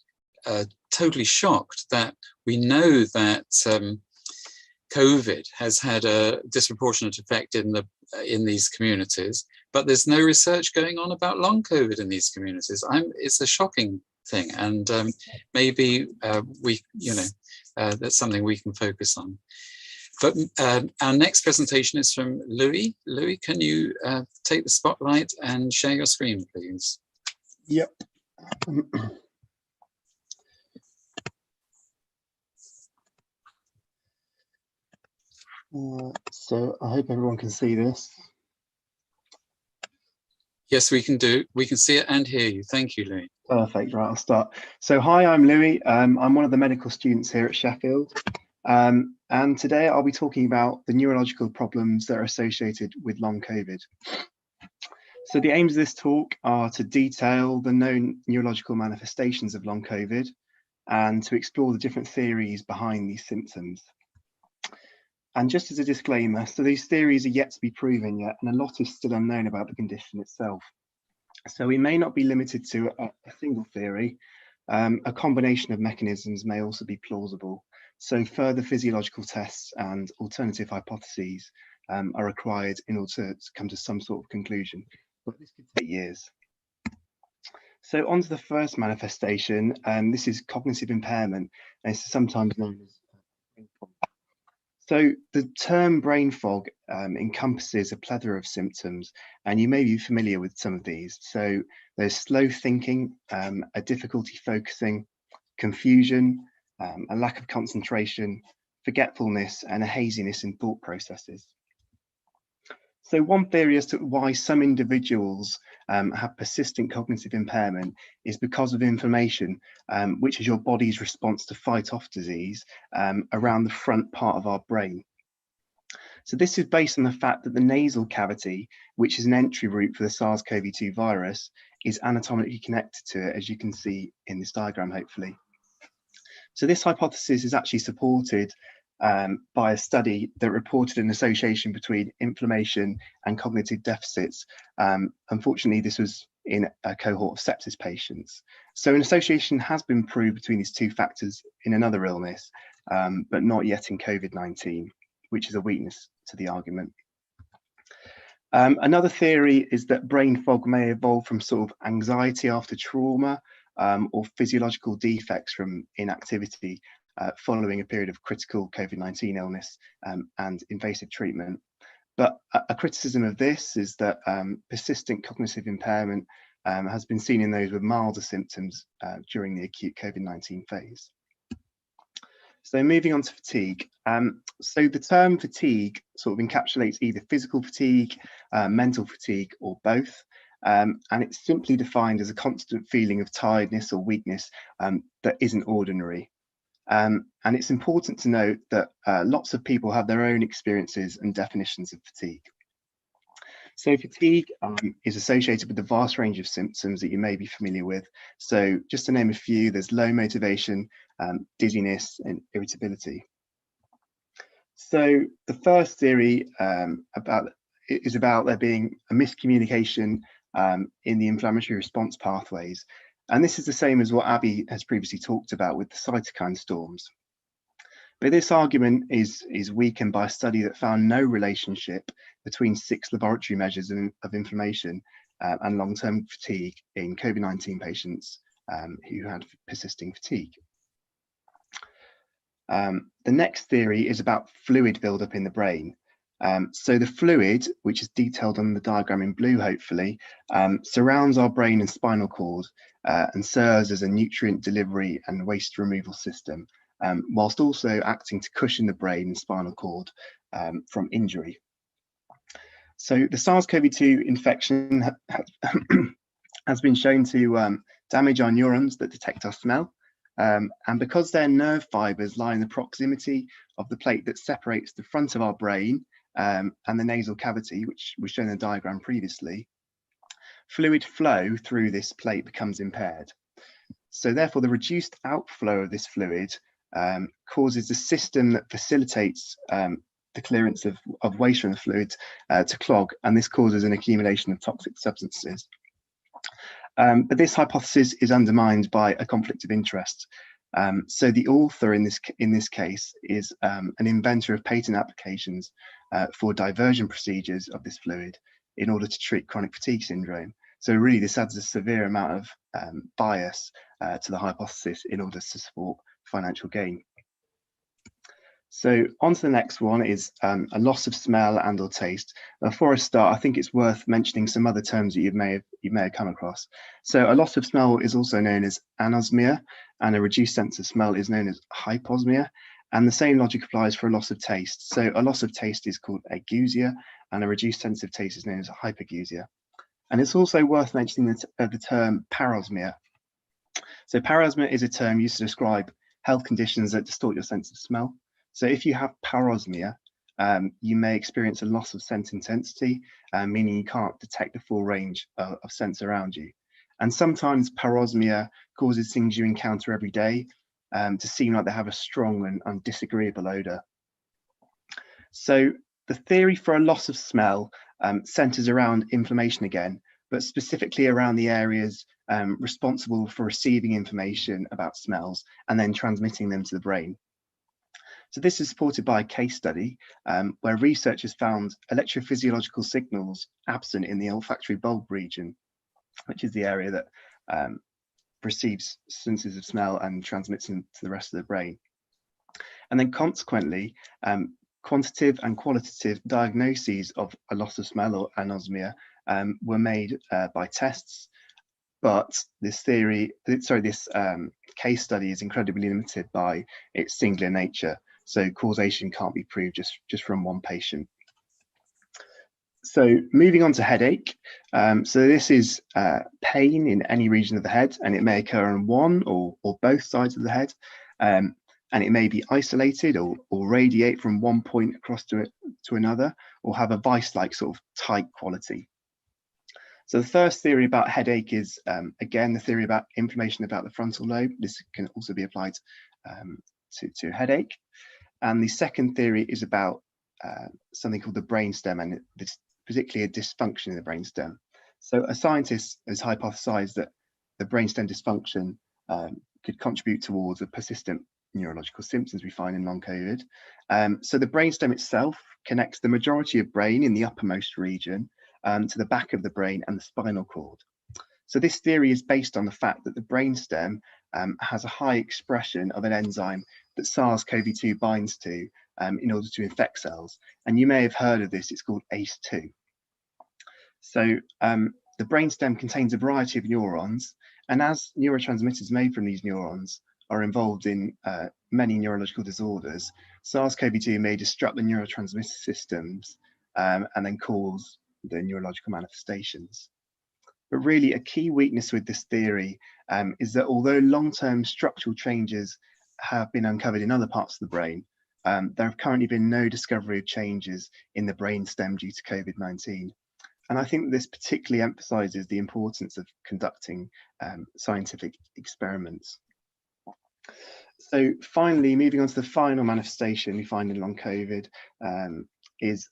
totally shocked that we know that COVID has had a disproportionate effect in these communities, but there's no research going on about long COVID in these communities. It's a shocking thing, and maybe that's something we can focus on. But our next presentation is from Louis. Louis, can you take the spotlight and share your screen, please? Yep. So I hope everyone can see this. Yes, we can see it and hear you. Thank you, Louis. Perfect. Right, I'll start. So hi, I'm Louis. I'm one of the medical students here at Sheffield. And today I'll be talking about the neurological problems that are associated with long COVID. So the aims of this talk are to detail the known neurological manifestations of long COVID and to explore the different theories behind these symptoms. And just as a disclaimer, so these theories are yet to be proven yet, and a lot is still unknown about the condition itself. So we may not be limited to a single theory. A combination of mechanisms may also be plausible. So further physiological tests and alternative hypotheses are required in order to come to some sort of conclusion, but this could take years. So on to the first manifestation. This is cognitive impairment, and it's sometimes known as brain fog. So the term brain fog encompasses a plethora of symptoms, and you may be familiar with some of these. So there's slow thinking, a difficulty focusing, confusion, a lack of concentration, forgetfulness, and a haziness in thought processes. So one theory as to why some individuals have persistent cognitive impairment is because of inflammation, which is your body's response to fight off disease around the front part of our brain. So this is based on the fact that the nasal cavity, which is an entry route for the SARS-CoV-2 virus, is anatomically connected to it, as you can see in this diagram, hopefully. So this hypothesis is actually supported by a study that reported an association between inflammation and cognitive deficits. Unfortunately, this was in a cohort of sepsis patients. So an association has been proved between these two factors in another illness, but not yet in COVID-19, which is a weakness to the argument. Another theory is that brain fog may evolve from sort of anxiety after trauma or physiological defects from inactivity following a period of critical COVID-19 illness and invasive treatment. But a criticism of this is that persistent cognitive impairment has been seen in those with milder symptoms during the acute COVID-19 phase. So moving on to fatigue. So the term fatigue sort of encapsulates either physical fatigue, mental fatigue, or both. And it's simply defined as a constant feeling of tiredness or weakness that isn't ordinary. And it's important to note that lots of people have their own experiences and definitions of fatigue. So fatigue is associated with the vast range of symptoms that you may be familiar with. So just to name a few, there's low motivation, dizziness, and irritability. So the first theory is about there being a miscommunication in the inflammatory response pathways. And this is the same as what Abby has previously talked about with the cytokine storms. But this argument is weakened by a study that found no relationship between 6 laboratory measures of inflammation and long-term fatigue in COVID-19 patients who had persisting fatigue. The next theory is about fluid buildup in the brain. So the fluid, which is detailed on the diagram in blue, hopefully, surrounds our brain and spinal cord and serves as a nutrient delivery and waste removal system, whilst also acting to cushion the brain and spinal cord from injury. So the SARS-CoV-2 infection has been shown to damage our neurons that detect our smell. And because their nerve fibers lie in the proximity of the plate that separates the front of our brain and the nasal cavity, which was shown in the diagram previously, fluid flow through this plate becomes impaired. So therefore, the reduced outflow of this fluid causes the system that facilitates the clearance of waste from the fluid to clog, and this causes an accumulation of toxic substances. But this hypothesis is undermined by a conflict of interest. So the author in this case is an inventor of patent applications for diversion procedures of this fluid in order to treat chronic fatigue syndrome. So really this adds a severe amount of bias to the hypothesis in order to support financial gain. So on to the next one is a loss of smell and or taste. Before I start, I think it's worth mentioning some other terms that you may have come across. So a loss of smell is also known as anosmia, and a reduced sense of smell is known as hyposmia. And the same logic applies for a loss of taste. So a loss of taste is called ageusia, and a reduced sense of taste is known as hypergeusia. And it's also worth mentioning the term parosmia. So parosmia is a term used to describe health conditions that distort your sense of smell. So if you have parosmia, you may experience a loss of sense intensity, meaning you can't detect the full range of sense around you. And sometimes parosmia causes things you encounter every day to seem like they have a strong and disagreeable odor. So the theory for a loss of smell centers around inflammation again, but specifically around the areas responsible for receiving information about smells and then transmitting them to the brain. So this is supported by a case study where researchers found electrophysiological signals absent in the olfactory bulb region, which is the area that perceives senses of smell and transmits them to the rest of the brain. And then consequently, quantitative and qualitative diagnoses of a loss of smell or anosmia were made by tests. But this case study is incredibly limited by its singular nature. So causation can't be proved just from one patient. So moving on to headache. So this is pain in any region of the head, and it may occur on one or both sides of the head. And it may be isolated or radiate from one point across to another, or have a vice-like sort of tight quality. So the first theory about headache is, again, the theory about inflammation about the frontal lobe. This can also be applied to headache. And the second theory is about something called the brainstem, and this particularly a dysfunction in the brainstem. So a scientist has hypothesized that the brainstem dysfunction could contribute towards the persistent neurological symptoms we find in long COVID. So the brainstem itself connects the majority of brain in the uppermost region to the back of the brain and the spinal cord. So this theory is based on the fact that the brainstem has a high expression of an enzyme that SARS-CoV-2 binds to in order to infect cells. And you may have heard of this, it's called ACE2. So the brainstem contains a variety of neurons, and as neurotransmitters made from these neurons are involved in many neurological disorders, SARS-CoV-2 may disrupt the neurotransmitter systems and then cause the neurological manifestations. But really a key weakness with this theory is that although long-term structural changes have been uncovered in other parts of the brain, there have currently been no discovery of changes in the brainstem due to COVID-19. And I think this particularly emphasizes the importance of conducting scientific experiments. So finally, moving on to the final manifestation we find in long COVID is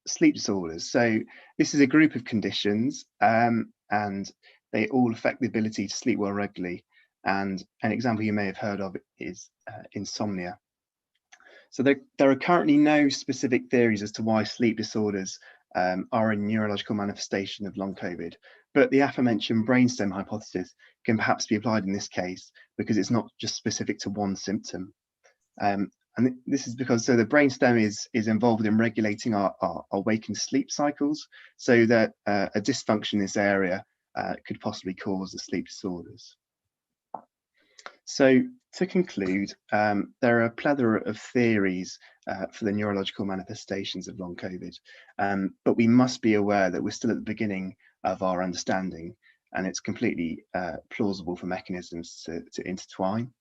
sleep disorders. So this is a group of conditions and they all affect the ability to sleep well regularly. And an example you may have heard of is insomnia. So there are currently no specific theories as to why sleep disorders are a neurological manifestation of long COVID, but the aforementioned brainstem hypothesis can perhaps be applied in this case because it's not just specific to one symptom. And this is because the brainstem is involved in regulating our wake and sleep cycles, so that a dysfunction in this area could possibly cause the sleep disorders. So to conclude, there are a plethora of theories for the neurological manifestations of long COVID, but we must be aware that we're still at the beginning of our understanding, and it's completely plausible for mechanisms to intertwine.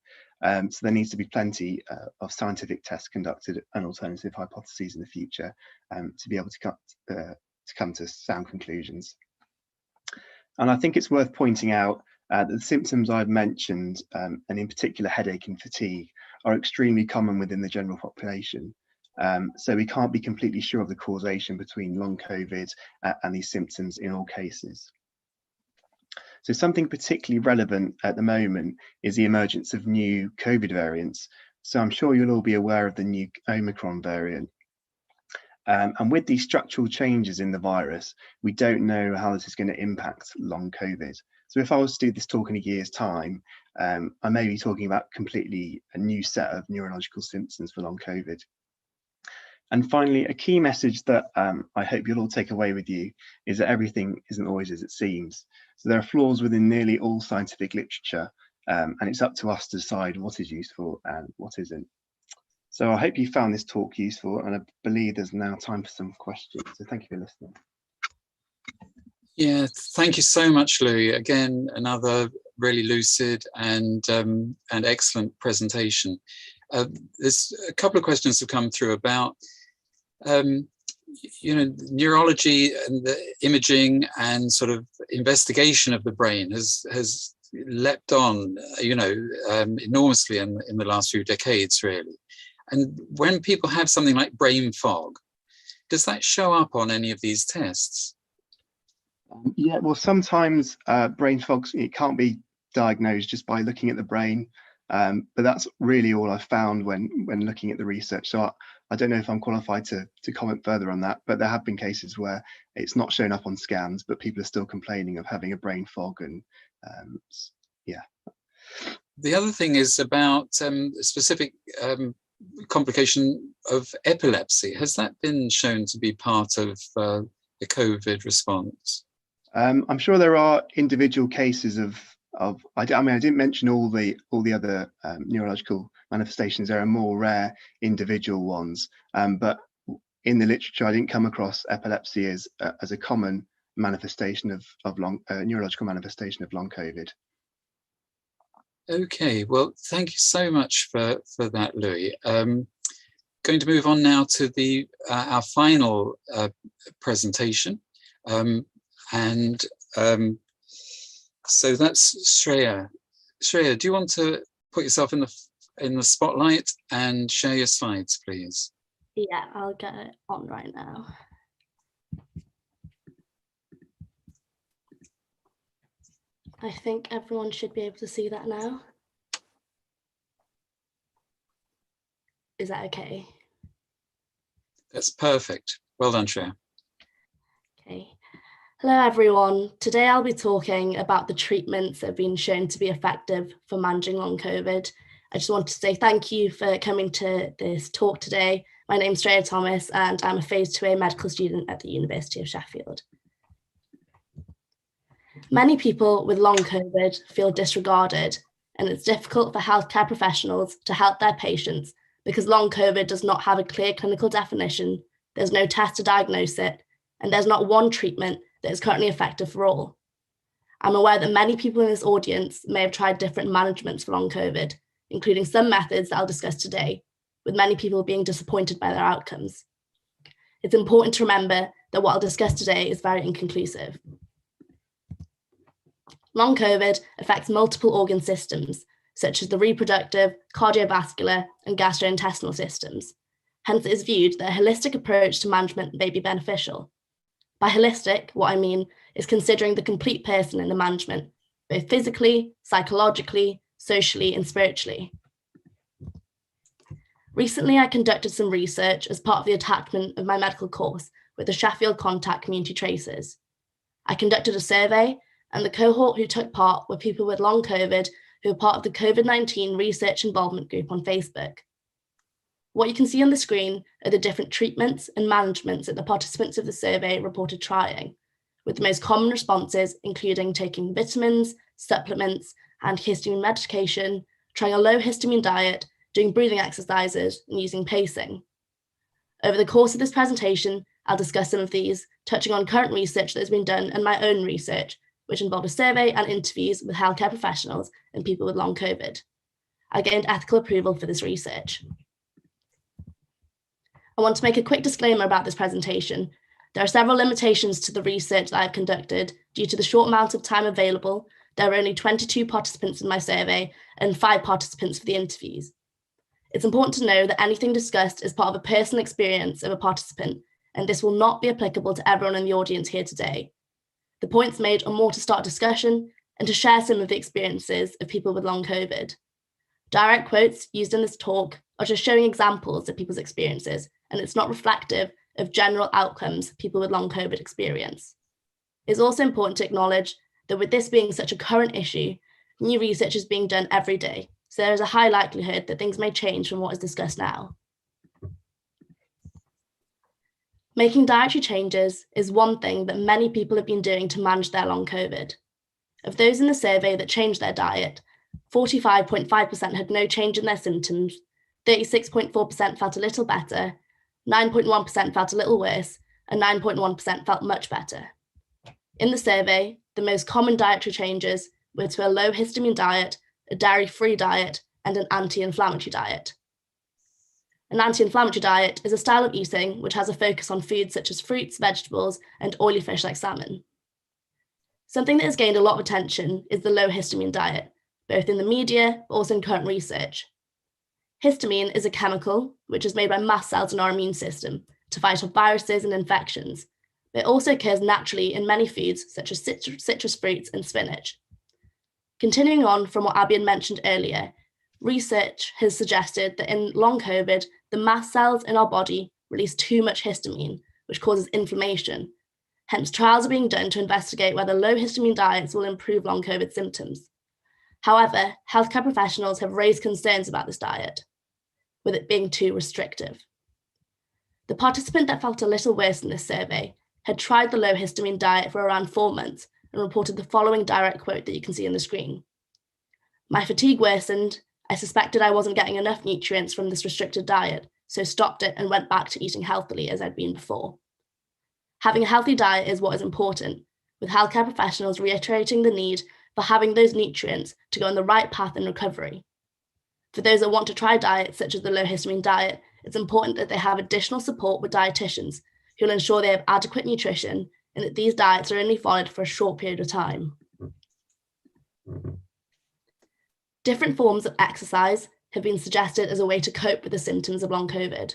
So there needs to be plenty of scientific tests conducted and alternative hypotheses in the future to be able to come to sound conclusions. And I think it's worth pointing out that the symptoms I've mentioned, and in particular headache and fatigue, are extremely common within the general population. So we can't be completely sure of the causation between long COVID and these symptoms in all cases. So something particularly relevant at the moment is the emergence of new COVID variants. So I'm sure you'll all be aware of the new Omicron variant. And with these structural changes in the virus, we don't know how this is going to impact long COVID. So if I was to do this talk in a year's time, I may be talking about completely a new set of neurological symptoms for long COVID. And finally, a key message that I hope you'll all take away with you is that everything isn't always as it seems. So there are flaws within nearly all scientific literature, and it's up to us to decide what is useful and what isn't. So I hope you found this talk useful, and I believe there's now time for some questions. So thank you for listening. Yeah, thank you so much, Louis. Again, another really lucid and excellent presentation. There's a couple of questions have come through about neurology and the imaging and sort of investigation of the brain has leapt on, enormously in the last few decades, really. And when people have something like brain fog, does that show up on any of these tests? Yeah, well, sometimes brain fog, it can't be diagnosed just by looking at the brain, but that's really all I've found when looking at the research. So I don't know if I'm qualified to comment further on that, but there have been cases where it's not shown up on scans, but people are still complaining of having a brain fog, and yeah. The other thing is about specific complication of epilepsy. Has that been shown to be part of the COVID response? I'm sure there are individual cases of I didn't mention all the other neurological manifestations. There are more rare individual ones, but in the literature I didn't come across epilepsy as a common manifestation of neurological manifestation of long COVID. Okay, well, thank you so much for that, Louis. Going to move on now to our final presentation, so that's Sreya. Sreya, do you want to put yourself in the spotlight and share your slides, please? Yeah, I'll get it on right now. I think everyone should be able to see that now. Is that okay? That's perfect. Well done, Sreya. Okay. Hello, everyone. Today I'll be talking about the treatments that have been shown to be effective for managing long COVID. I just want to say thank you for coming to this talk today. My name's Sreya Thomas, and I'm a Phase 2A medical student at the University of Sheffield. Many people with long COVID feel disregarded, and it's difficult for healthcare professionals to help their patients because long COVID does not have a clear clinical definition, there's no test to diagnose it, and there's not one treatment that is currently effective for all. I'm aware that many people in this audience may have tried different managements for long COVID, including some methods that I'll discuss today, with many people being disappointed by their outcomes. It's important to remember that what I'll discuss today is very inconclusive. Long COVID affects multiple organ systems, such as the reproductive, cardiovascular, and gastrointestinal systems. Hence, it is viewed that a holistic approach to management may be beneficial. By holistic, what I mean is considering the complete person in the management, both physically, psychologically, socially, and spiritually. Recently, I conducted some research as part of the attachment of my medical course with the Sheffield Community Tracers. I conducted a survey, and the cohort who took part were people with long COVID who were part of the COVID-19 Research Involvement Group on Facebook. What you can see on the screen are the different treatments and managements that the participants of the survey reported trying, with the most common responses including taking vitamins, supplements, antihistamine medication, trying a low histamine diet, doing breathing exercises, and using pacing. Over the course of this presentation, I'll discuss some of these, touching on current research that has been done and my own research, which involved a survey and interviews with healthcare professionals and people with long COVID. I gained ethical approval for this research. I want to make a quick disclaimer about this presentation. There are several limitations to the research that I've conducted. Due to the short amount of time available, there were only 22 participants in my survey and 5 participants for the interviews. It's important to know that anything discussed is part of a personal experience of a participant, and this will not be applicable to everyone in the audience here today. The points made are more to start discussion, and to share some of the experiences of people with long COVID. Direct quotes used in this talk are just showing examples of people's experiences, and it's not reflective of general outcomes people with long COVID experience. It's also important to acknowledge that with this being such a current issue, new research is being done every day, so there is a high likelihood that things may change from what is discussed now. Making dietary changes is one thing that many people have been doing to manage their long COVID. Of those in the survey that changed their diet, 45.5% had no change in their symptoms, 36.4% felt a little better, 9.1% felt a little worse, and 9.1% felt much better. In the survey, the most common dietary changes were to a low histamine diet, a dairy-free diet, and an anti-inflammatory diet. An anti-inflammatory diet is a style of eating which has a focus on foods such as fruits, vegetables, and oily fish like salmon. Something that has gained a lot of attention is the low histamine diet, both in the media, but also in current research. Histamine is a chemical which is made by mast cells in our immune system to fight off viruses and infections, but it also occurs naturally in many foods such as citrus fruits and spinach. Continuing on from what Abby had mentioned earlier, research has suggested that in long COVID, the mast cells in our body release too much histamine, which causes inflammation. Hence, trials are being done to investigate whether low histamine diets will improve long COVID symptoms. However, healthcare professionals have raised concerns about this diet, with it being too restrictive. The participant that felt a little worse in this survey had tried the low histamine diet for around 4 months and reported the following direct quote that you can see on the screen. "My fatigue worsened. I suspected I wasn't getting enough nutrients from this restricted diet, so stopped it and went back to eating healthily as I'd been before." Having a healthy diet is what is important, with healthcare professionals reiterating the need for having those nutrients to go on the right path in recovery. For those that want to try diets such as the low histamine diet, it's important that they have additional support with dietitians who will ensure they have adequate nutrition and that these diets are only followed for a short period of time. Different forms of exercise have been suggested as a way to cope with the symptoms of long COVID.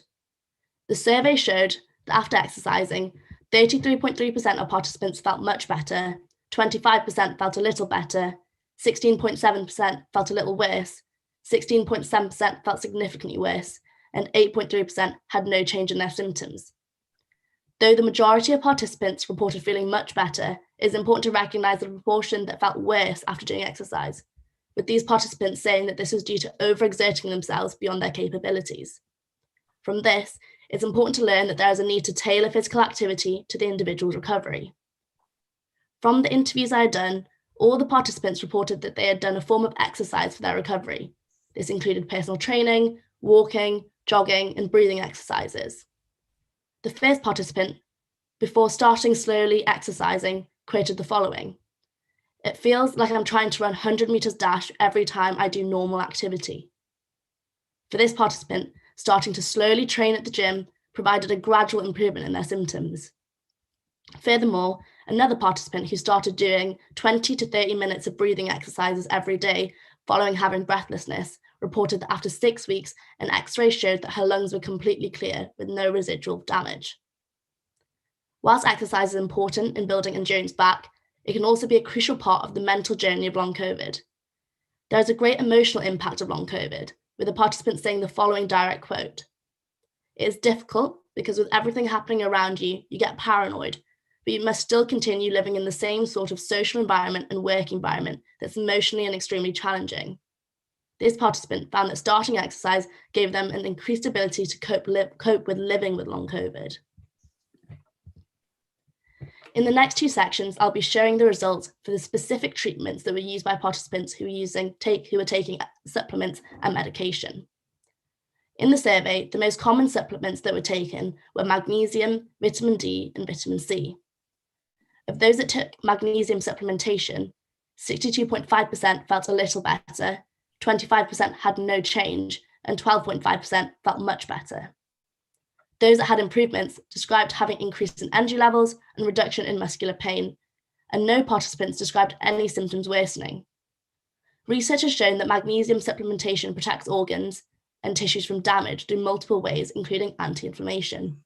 The survey showed that after exercising, 33.3% of participants felt much better, 25% felt a little better, 16.7% felt a little worse, 16.7% felt significantly worse, and 8.3% had no change in their symptoms. Though the majority of participants reported feeling much better, it is important to recognise the proportion that felt worse after doing exercise, with these participants saying that this was due to overexerting themselves beyond their capabilities. From this, it's important to learn that there is a need to tailor physical activity to the individual's recovery. From the interviews I had done, all the participants reported that they had done a form of exercise for their recovery. This included personal training, walking, jogging, and breathing exercises. The first participant, before starting slowly exercising, quoted the following: "It feels like I'm trying to run 100 meters dash every time I do normal activity." For this participant, starting to slowly train at the gym provided a gradual improvement in their symptoms. Furthermore, another participant who started doing 20 to 30 minutes of breathing exercises every day following having breathlessness reported that after 6 weeks, an X-ray showed that her lungs were completely clear with no residual damage. Whilst exercise is important in building endurance back, it can also be a crucial part of the mental journey of long COVID. There is a great emotional impact of long COVID, with the participants saying the following direct quote: "It is difficult because with everything happening around you, you get paranoid, but you must still continue living in the same sort of social environment and work environment that's emotionally and extremely challenging." This participant found that starting exercise gave them an increased ability to cope with living with long COVID. In the next 2 sections, I'll be showing the results for the specific treatments that were used by participants who were taking supplements and medication. In the survey, the most common supplements that were taken were magnesium, vitamin D, and vitamin C. Of those that took magnesium supplementation, 62.5% felt a little better, 25% had no change, and 12.5% felt much better. Those that had improvements described having increase in energy levels and reduction in muscular pain, and no participants described any symptoms worsening. Research has shown that magnesium supplementation protects organs and tissues from damage through multiple ways, including anti-inflammation.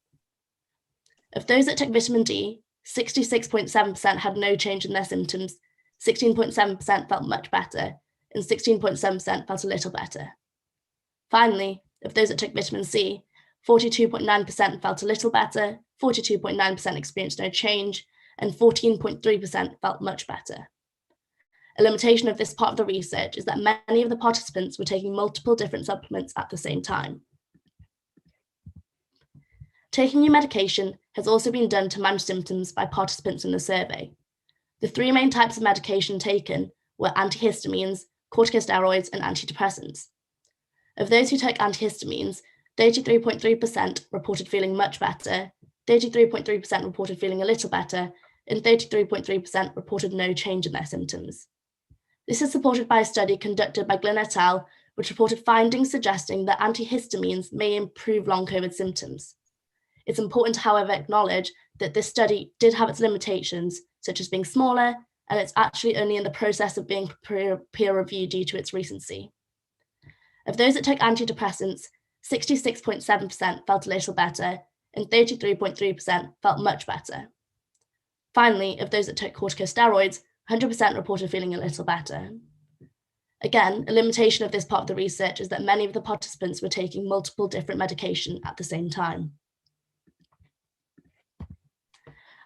Of those that took vitamin D, 66.7% had no change in their symptoms, 16.7% felt much better, and 16.7% felt a little better. Finally, of those that took vitamin C, 42.9% felt a little better, 42.9% experienced no change, and 14.3% felt much better. A limitation of this part of the research is that many of the participants were taking multiple different supplements at the same time. Taking new medication has also been done to manage symptoms by participants in the survey. The three main types of medication taken were antihistamines, corticosteroids, and antidepressants. Of those who took antihistamines, 33.3% reported feeling much better, 33.3% reported feeling a little better, and 33.3% reported no change in their symptoms. This is supported by a study conducted by Glynn et al., which reported findings suggesting that antihistamines may improve long COVID symptoms. It's important to, however, acknowledge that this study did have its limitations, such as being smaller, and it's actually only in the process of being peer reviewed due to its recency. Of those that took antidepressants, 66.7% felt a little better, and 33.3% felt much better. Finally, of those that took corticosteroids, 100% reported feeling a little better. Again, a limitation of this part of the research is that many of the participants were taking multiple different medication at the same time.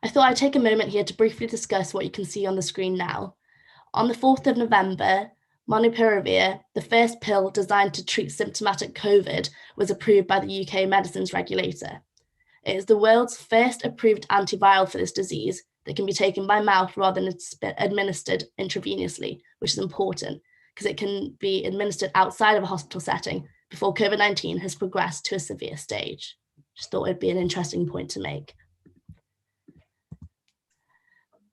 I thought I'd take a moment here to briefly discuss what you can see on the screen now. On the 4th of November, Molnupiravir, the first pill designed to treat symptomatic COVID, was approved by the UK medicines regulator. It is the world's first approved antiviral for this disease that can be taken by mouth rather than administered intravenously, which is important because it can be administered outside of a hospital setting before COVID-19 has progressed to a severe stage. Just thought it'd be an interesting point to make.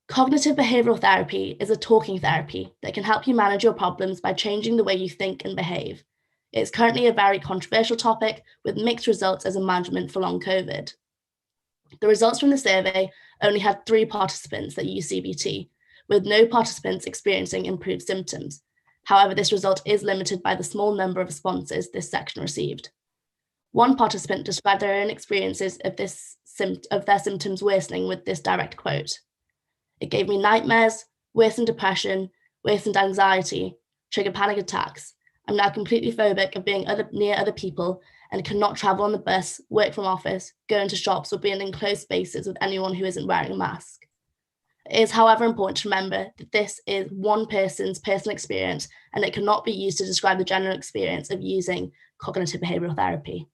Cognitive behavioral therapy is a talking therapy that can help you manage your problems by changing the way you think and behave. It's currently a very controversial topic with mixed results as a management for long COVID. The results from the survey only had 3 participants that used CBT, with no participants experiencing improved symptoms. However, this result is limited by the small number of responses this section received. One participant described their own experiences of their symptoms worsening with this direct quote. "It gave me nightmares, worsened depression, worsened anxiety, triggered panic attacks. I'm now completely phobic of being near other people and cannot travel on the bus, work from office, go into shops, or be in enclosed spaces with anyone who isn't wearing a mask." It is, however, important to remember that this is one person's personal experience and it cannot be used to describe the general experience of using cognitive behavioral therapy.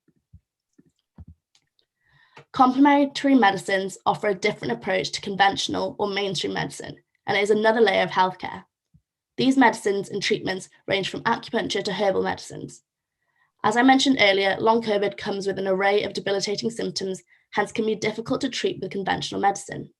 Complementary medicines offer a different approach to conventional or mainstream medicine, and it is another layer of healthcare. These medicines and treatments range from acupuncture to herbal medicines. As I mentioned earlier, long COVID comes with an array of debilitating symptoms, hence can be difficult to treat with conventional medicine.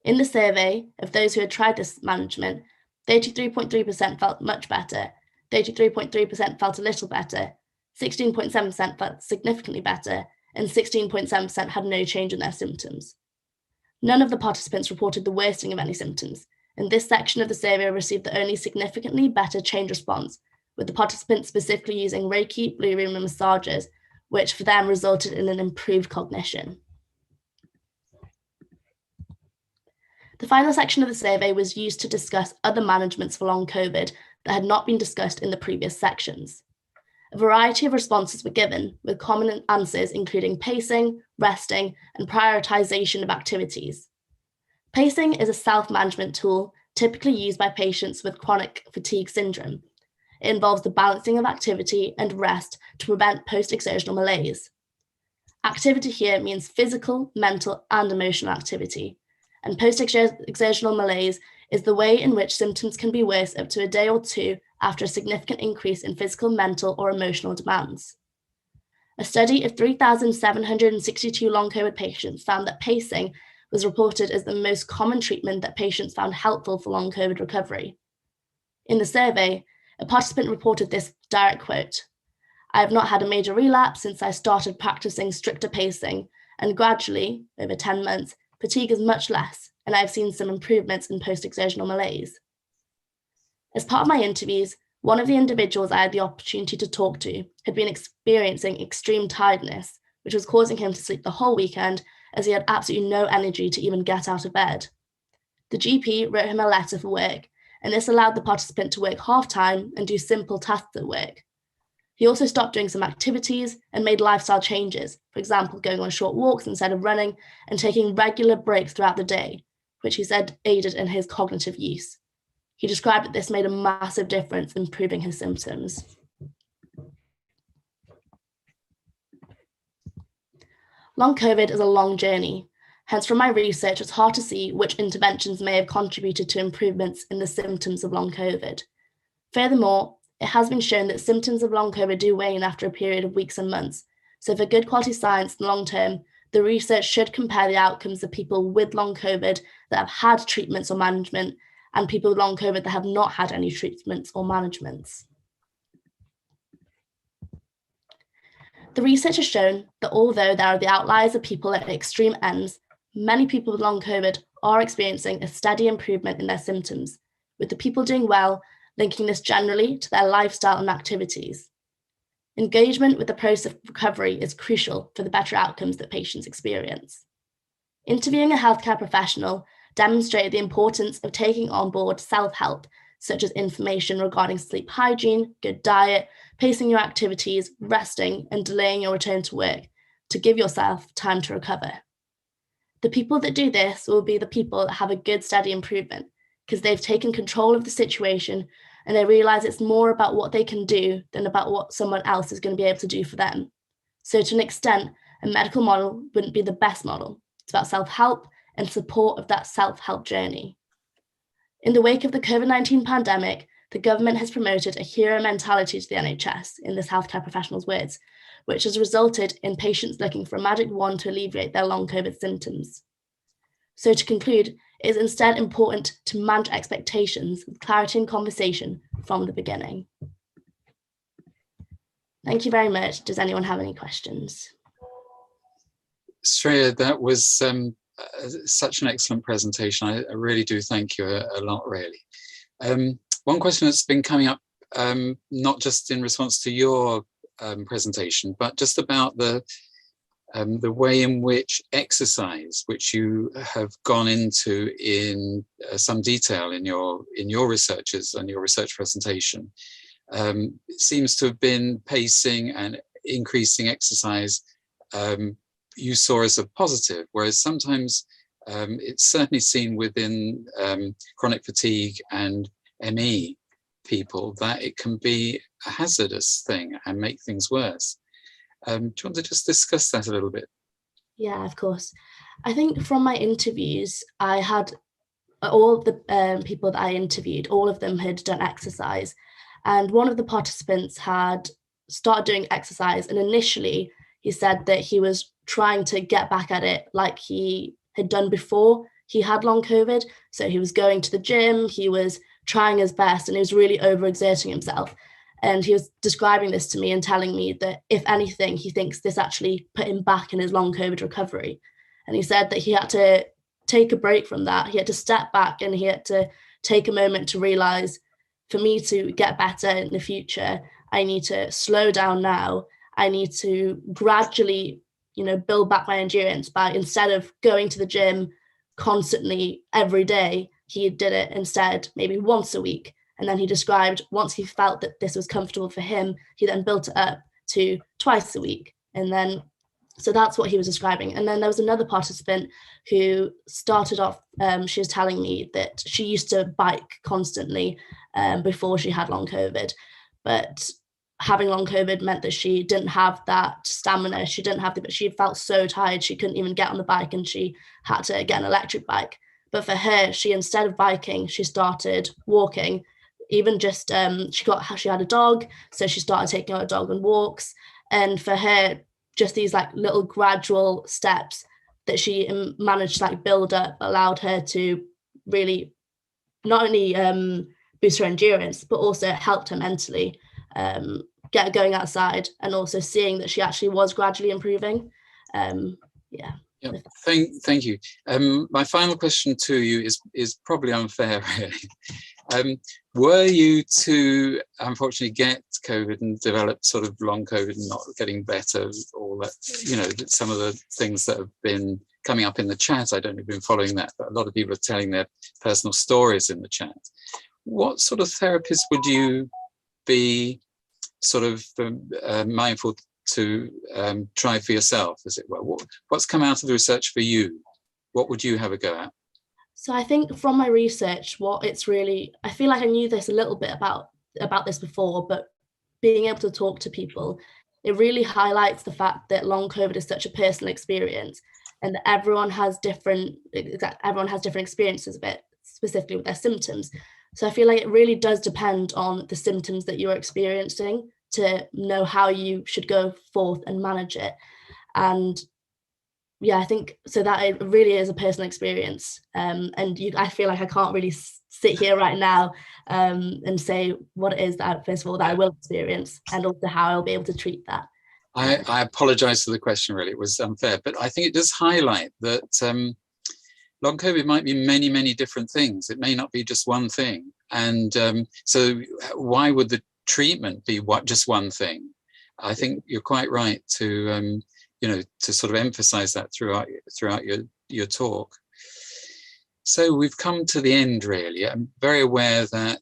In the survey of those who had tried this management, 33.3% felt much better, 33.3% felt a little better, 16.7% felt significantly better, and 16.7% had no change in their symptoms. None of the participants reported the worsening of any symptoms, and this section of the survey received the only significantly better change response, with the participants specifically using Reiki, blue room, and massages, which for them resulted in an improved cognition. The final section of the survey was used to discuss other managements for long COVID that had not been discussed in the previous sections. A variety of responses were given, with common answers including pacing, resting, and prioritization of activities. Pacing is a self-management tool typically used by patients with chronic fatigue syndrome. It involves the balancing of activity and rest to prevent post-exertional malaise. Activity here means physical, mental, and emotional activity, and post-exertional malaise is the way in which symptoms can be worse up to a day or 2 after a significant increase in physical, mental, or emotional demands. A study of 3,762 long COVID patients found that pacing was reported as the most common treatment that patients found helpful for long COVID recovery. In the survey, a participant reported this direct quote: "I have not had a major relapse since I started practicing stricter pacing, and gradually, over 10 months, fatigue is much less, and I've seen some improvements in post-exertional malaise." As part of my interviews, one of the individuals I had the opportunity to talk to had been experiencing extreme tiredness, which was causing him to sleep the whole weekend as he had absolutely no energy to even get out of bed. The GP wrote him a letter for work, and this allowed the participant to work half-time and do simple tasks at work. He also stopped doing some activities and made lifestyle changes, for example, going on short walks instead of running and taking regular breaks throughout the day, which he said aided in his cognitive use. He described that this made a massive difference in improving his symptoms. Long COVID is a long journey. Hence, from my research, it's hard to see which interventions may have contributed to improvements in the symptoms of long COVID. Furthermore, it has been shown that symptoms of long COVID do wane after a period of weeks and months. So for good quality science in the long term, the research should compare the outcomes of people with long COVID that have had treatments or management and people with long COVID that have not had any treatments or managements. The research has shown that although there are the outliers of people at extreme ends, many people with long COVID are experiencing a steady improvement in their symptoms, with the people doing well linking this generally to their lifestyle and activities. Engagement with the process of recovery is crucial for the better outcomes that patients experience. Interviewing a healthcare professional demonstrated the importance of taking on board self-help, such as information regarding sleep hygiene, good diet, pacing your activities, resting, and delaying your return to work to give yourself time to recover. The people that do this will be the people that have a good, steady improvement because they've taken control of the situation and they realize it's more about what they can do than about what someone else is going to be able to do for them. So to an extent, a medical model wouldn't be the best model. It's about self-help and support of that self-help journey. In the wake of the COVID-19 pandemic, the government has promoted a hero mentality to the NHS, in this healthcare professional's words, which has resulted in patients looking for a magic wand to alleviate their long COVID symptoms. So to conclude, it is instead important to manage expectations with clarity and conversation from the beginning. Thank you very much. Does anyone have any questions? Sreya, that was such an excellent presentation. I really do thank you a lot, really. One question that's been coming up, not just in response to your presentation, but just about the way in which exercise, which you have gone into in some detail in your researches and your research presentation, seems to have been pacing and increasing exercise you saw as a positive, whereas sometimes it's certainly seen within chronic fatigue and ME people that it can be a hazardous thing and make things worse. Do you want to just discuss that a little bit? Yeah, of course. I think from my interviews, I had all of the people that I interviewed, all of them had done exercise. And one of the participants had started doing exercise. And initially, he said that he was trying to get back at it like he had done before he had long COVID. So he was going to the gym, he was trying his best, and he was really overexerting himself. And he was describing this to me and telling me that, if anything, he thinks this actually put him back in his long COVID recovery. And he said that he had to take a break from that. He had to step back and he had to take a moment to realize, for me to get better in the future, I need to slow down now. I need to gradually, build back my endurance by, instead of going to the gym constantly every day, he did it instead maybe once a week. And then he described, once he felt that this was comfortable for him, he then built it up to twice a week. And then, so that's what he was describing. And then there was another participant who started off, she was telling me that she used to bike constantly before she had long COVID. But having long COVID meant that she didn't have that stamina. She felt so tired, she couldn't even get on the bike and she had to get an electric bike. But for her, she, instead of biking, she started walking. Even just, she had a dog, so she started taking her dog on walks. And for her, just these little gradual steps that she managed to build up allowed her to really not only boost her endurance, but also helped her mentally get going outside, and also seeing that she actually was gradually improving. Yeah. Yeah, thank you. My final question to you is probably unfair, really. Were you to unfortunately get COVID and develop sort of long COVID and not getting better, all that, some of the things that have been coming up in the chat, I don't know if you've been following that, but a lot of people are telling their personal stories in the chat. what sort of therapies would you be sort of mindful to try for yourself, as it were? What's come out of the research for you? What would you have a go at? So I think from my research, I feel like I knew this a little bit about this before, but being able to talk to people, it really highlights the fact that long COVID is such a personal experience, and that everyone has different experiences of it, specifically with their symptoms. So I feel like it really does depend on the symptoms that you're experiencing to know how you should go forth and manage it. And yeah, I think so that it really is a personal experience. I feel like I can't really sit here right now and say what it is that, first of all, that I will experience, and also how I'll be able to treat that. I apologize for the question, really, it was unfair, but I think it does highlight that long COVID might be many, many different things. It may not be just one thing. And so why would the treatment be just one thing? I think you're quite right to, to sort of emphasize that throughout your talk. So we've come to the end, really. I'm very aware that,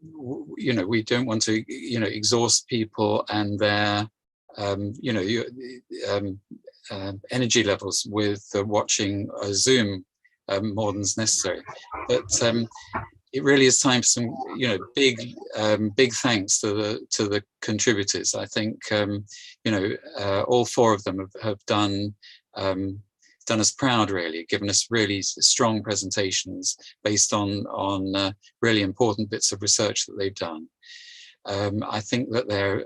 we don't want to, exhaust people and their, energy levels with watching Zoom more than's necessary. But it really is time for some, big thanks to the contributors. I think, all four of them have done us proud, really, given us really strong presentations based on really important bits of research that they've done. I think that they're,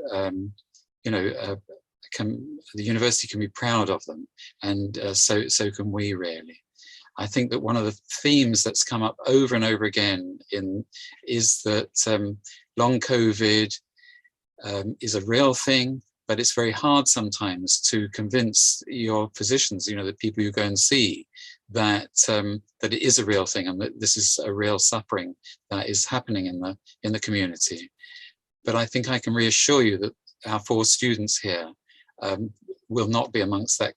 the university can be proud of them, and so can we, really. I think that one of the themes that's come up over and over again is that long COVID is a real thing, but it's very hard sometimes to convince your physicians, the people you go and see, that that it is a real thing and that this is a real suffering that is happening in the community. But I think I can reassure you that our four students here will not be amongst that,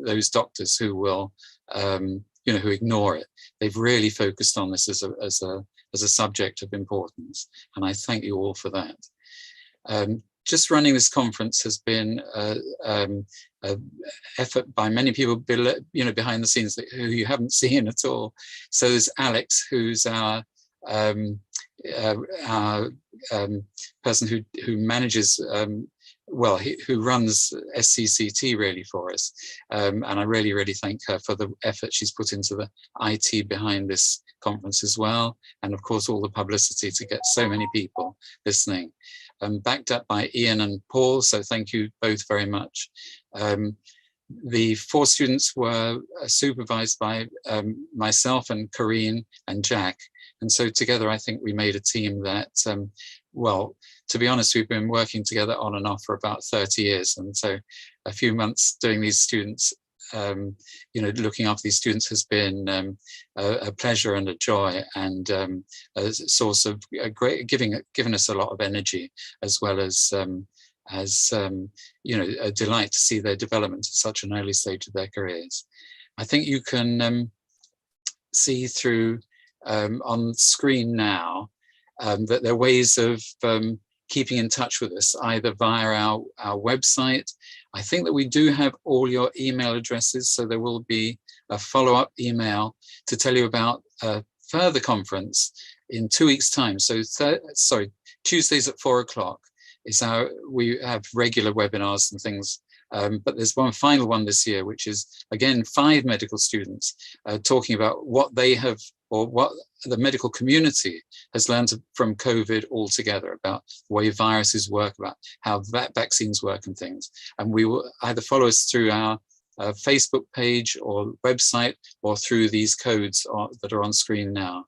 those doctors who will, who ignore it. They've really focused on this as a subject of importance, and I thank you all for that. Just running this conference has been an effort by many people, behind the scenes who you haven't seen at all. So there's Alex, who's our person who manages, who runs SCCT really for us. And I really, really thank her for the effort she's put into the IT behind this conference as well. And of course, all the publicity to get so many people listening. Backed up by Ian and Paul, so thank you both very much. The four students were supervised by myself and Corinne and Jack. And so together, I think we made a team that, to be honest, we've been working together on and off for about 30 years. And so a few months doing these students, looking after these students has been a pleasure and a joy, and a source of giving us a lot of energy, as well as a delight to see their development at such an early stage of their careers. I think you can see through on screen now that there are ways of keeping in touch with us, either via our website. I think that we do have all your email addresses, so there will be a follow-up email to tell you about a further conference in 2 weeks' time. So Tuesdays at 4 o'clock is we have regular webinars and things, but there's one final one this year, which is, again, 5 medical students talking about what they have, or what the medical community has learned from COVID altogether, about the way viruses work, about how vaccines work and things. And we will either follow us through our Facebook page or website, or through these codes that are on screen now.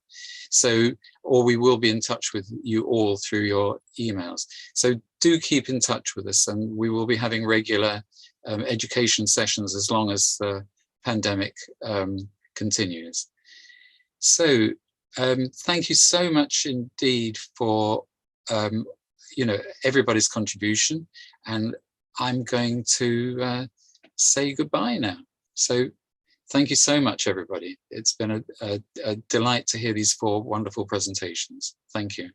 So, or we will be in touch with you all through your emails. So do keep in touch with us, and we will be having regular education sessions as long as the pandemic continues. So thank you so much indeed for everybody's contribution, and I'm going to say goodbye now. So Thank you so much, everybody. It's been a delight to hear these 4 wonderful presentations. Thank you.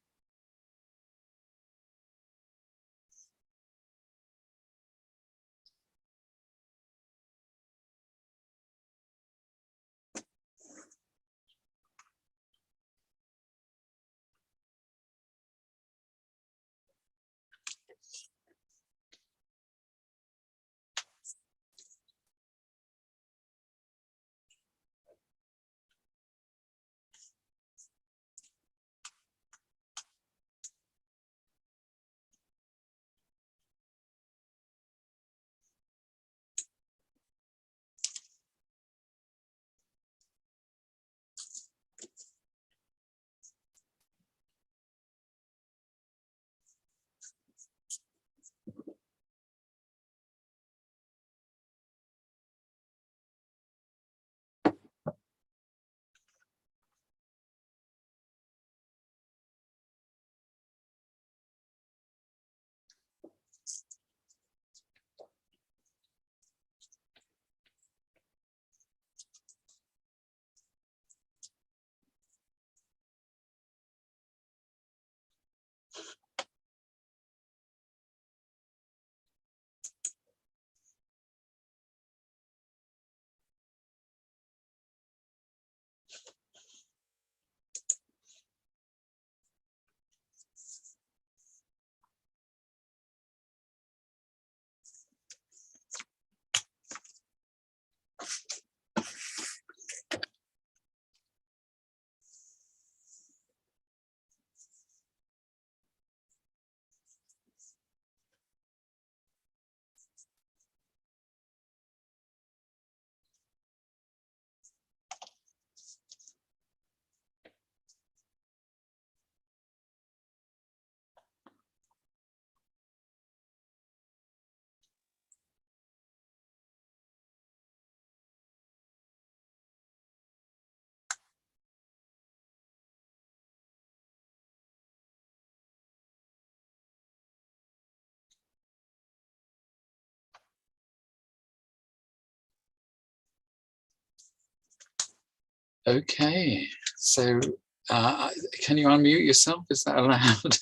Okay, so can you unmute yourself? Is that allowed?